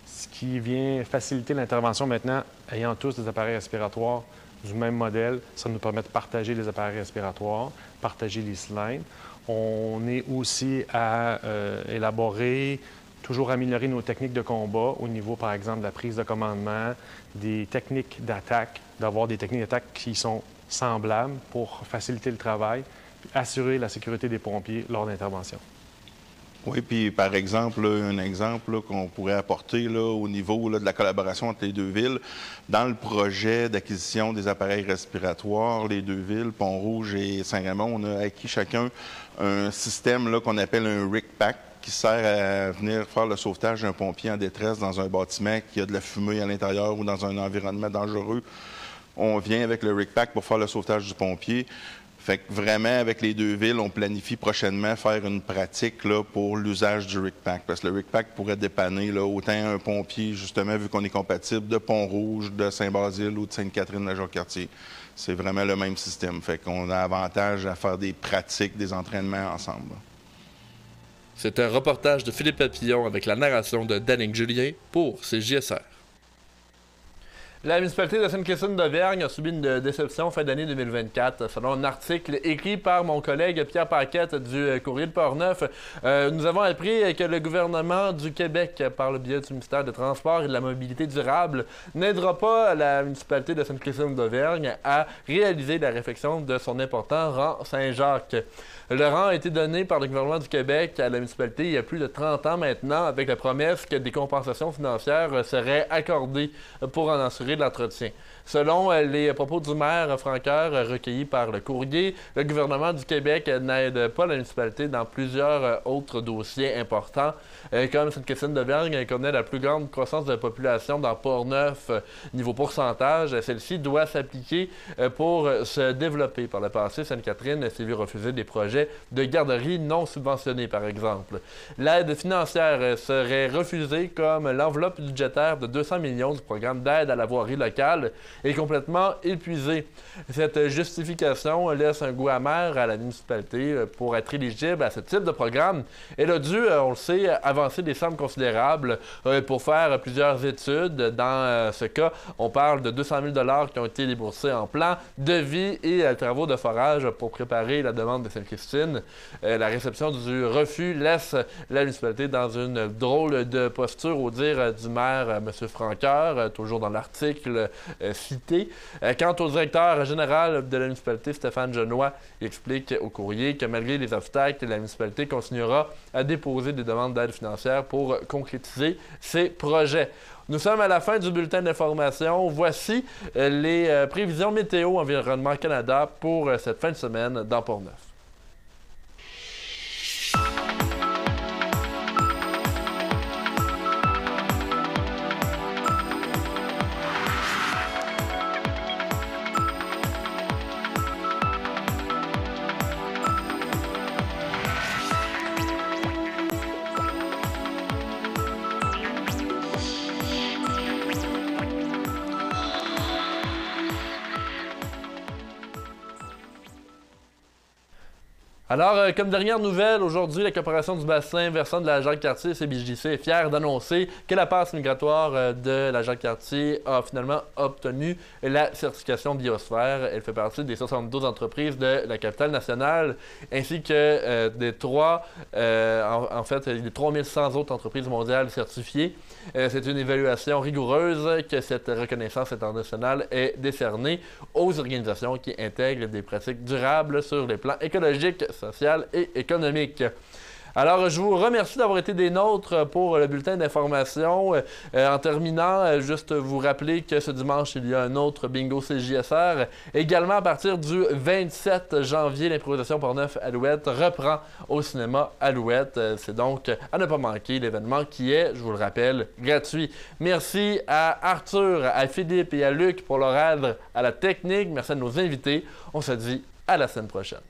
ce qui vient faciliter l'intervention maintenant, ayant tous des appareils respiratoires du même modèle. Ça nous permet de partager les appareils respiratoires, partager les cylindres. On est aussi à élaborer, toujours améliorer nos techniques de combat au niveau, par exemple, de la prise de commandement, des techniques d'attaque, d'avoir des techniques d'attaque qui sont semblables pour faciliter le travail, assurer la sécurité des pompiers lors d'intervention. Oui, puis par exemple, un exemple qu'on pourrait apporter au niveau de la collaboration entre les deux villes, dans le projet d'acquisition des appareils respiratoires, les deux villes, Pont-Rouge et Saint-Raymond, on a acquis chacun un système qu'on appelle un RIC-PAC, qui sert à venir faire le sauvetage d'un pompier en détresse dans un bâtiment qui a de la fumée à l'intérieur ou dans un environnement dangereux. On vient avec le RIC-PAC pour faire le sauvetage du pompier. Fait que vraiment, avec les deux villes, on planifie prochainement faire une pratique pour l'usage du RIC-PAC. Parce que le RIC-PAC pourrait dépanner autant un pompier, justement, vu qu'on est compatible, de Pont-Rouge, de Saint-Basile ou de Sainte-Catherine-la-Jacques-Cartier. C'est vraiment le même système. Fait qu'on a avantage à faire des pratiques, des entraînements ensemble. C'est un reportage de Philippe Papillon avec la narration de Danick Julien pour CJSR. La municipalité de Sainte-Christine d'Auvergne a subi une déception fin d'année 2024. Selon un article écrit par mon collègue Pierre Paquette du Courrier de Portneuf, nous avons appris que le gouvernement du Québec, par le biais du ministère des Transports et de la Mobilité durable, n'aidera pas la municipalité de Sainte-Christine d'Auvergne à réaliser la réfection de son important rang Saint-Jacques. Le rang a été donné par le gouvernement du Québec à la municipalité il y a plus de 30 ans maintenant, avec la promesse que des compensations financières seraient accordées pour en assurer l'entretien. Selon les propos du maire Francoeur recueillis par le Courrier, le gouvernement du Québec n'aide pas la municipalité dans plusieurs autres dossiers importants. Comme Sainte-Christine d'Auvergne connaît la plus grande croissance de la population dans Portneuf, niveau pourcentage, celle-ci doit s'appliquer pour se développer. Par le passé, Sainte-Catherine s'est vu refuser des projets de garderie non subventionnés, par exemple. L'aide financière serait refusée comme l'enveloppe budgétaire de 200 millions du programme d'aide à la voirie locale est complètement épuisée. Cette justification laisse un goût amer à la municipalité pour être éligible à ce type de programme. Elle a dû, on le sait, avancer des sommes considérables pour faire plusieurs études. Dans ce cas, on parle de 200 000 $ qui ont été déboursés en plans, devis et travaux de forage pour préparer la demande de Sainte-Christine. La réception du refus laisse la municipalité dans une drôle de posture, au dire du maire, M. Francoeur, toujours dans l'article cité. Quant au directeur général de la municipalité, Stéphane Genois, il explique au Courrier que malgré les obstacles, la municipalité continuera à déposer des demandes d'aide financière pour concrétiser ses projets. Nous sommes à la fin du bulletin d'information. Voici les prévisions météo Environnement Canada pour cette fin de semaine dans Portneuf. Alors, comme dernière nouvelle, aujourd'hui, la Corporation du bassin versant de la Jacques-Cartier, CBJC, est fière d'annoncer que la passe migratoire de la Jacques-Cartier a finalement obtenu la certification biosphère. Elle fait partie des 72 entreprises de la capitale nationale, ainsi que des 3100 autres entreprises mondiales certifiées. C'est une évaluation rigoureuse que cette reconnaissance internationale est décernée aux organisations qui intègrent des pratiques durables sur les plans écologiques, social et économique. Alors, je vous remercie d'avoir été des nôtres pour le bulletin d'information. En terminant, juste vous rappeler que ce dimanche, il y a un autre bingo CJSR. Également, à partir du 27 janvier, l'improvisation Portneuf-Alouette reprend au cinéma Alouette. C'est donc à ne pas manquer l'événement qui est, je vous le rappelle, gratuit. Merci à Arthur, à Philippe et à Luc pour leur aide à la technique. Merci à nos invités. On se dit à la semaine prochaine.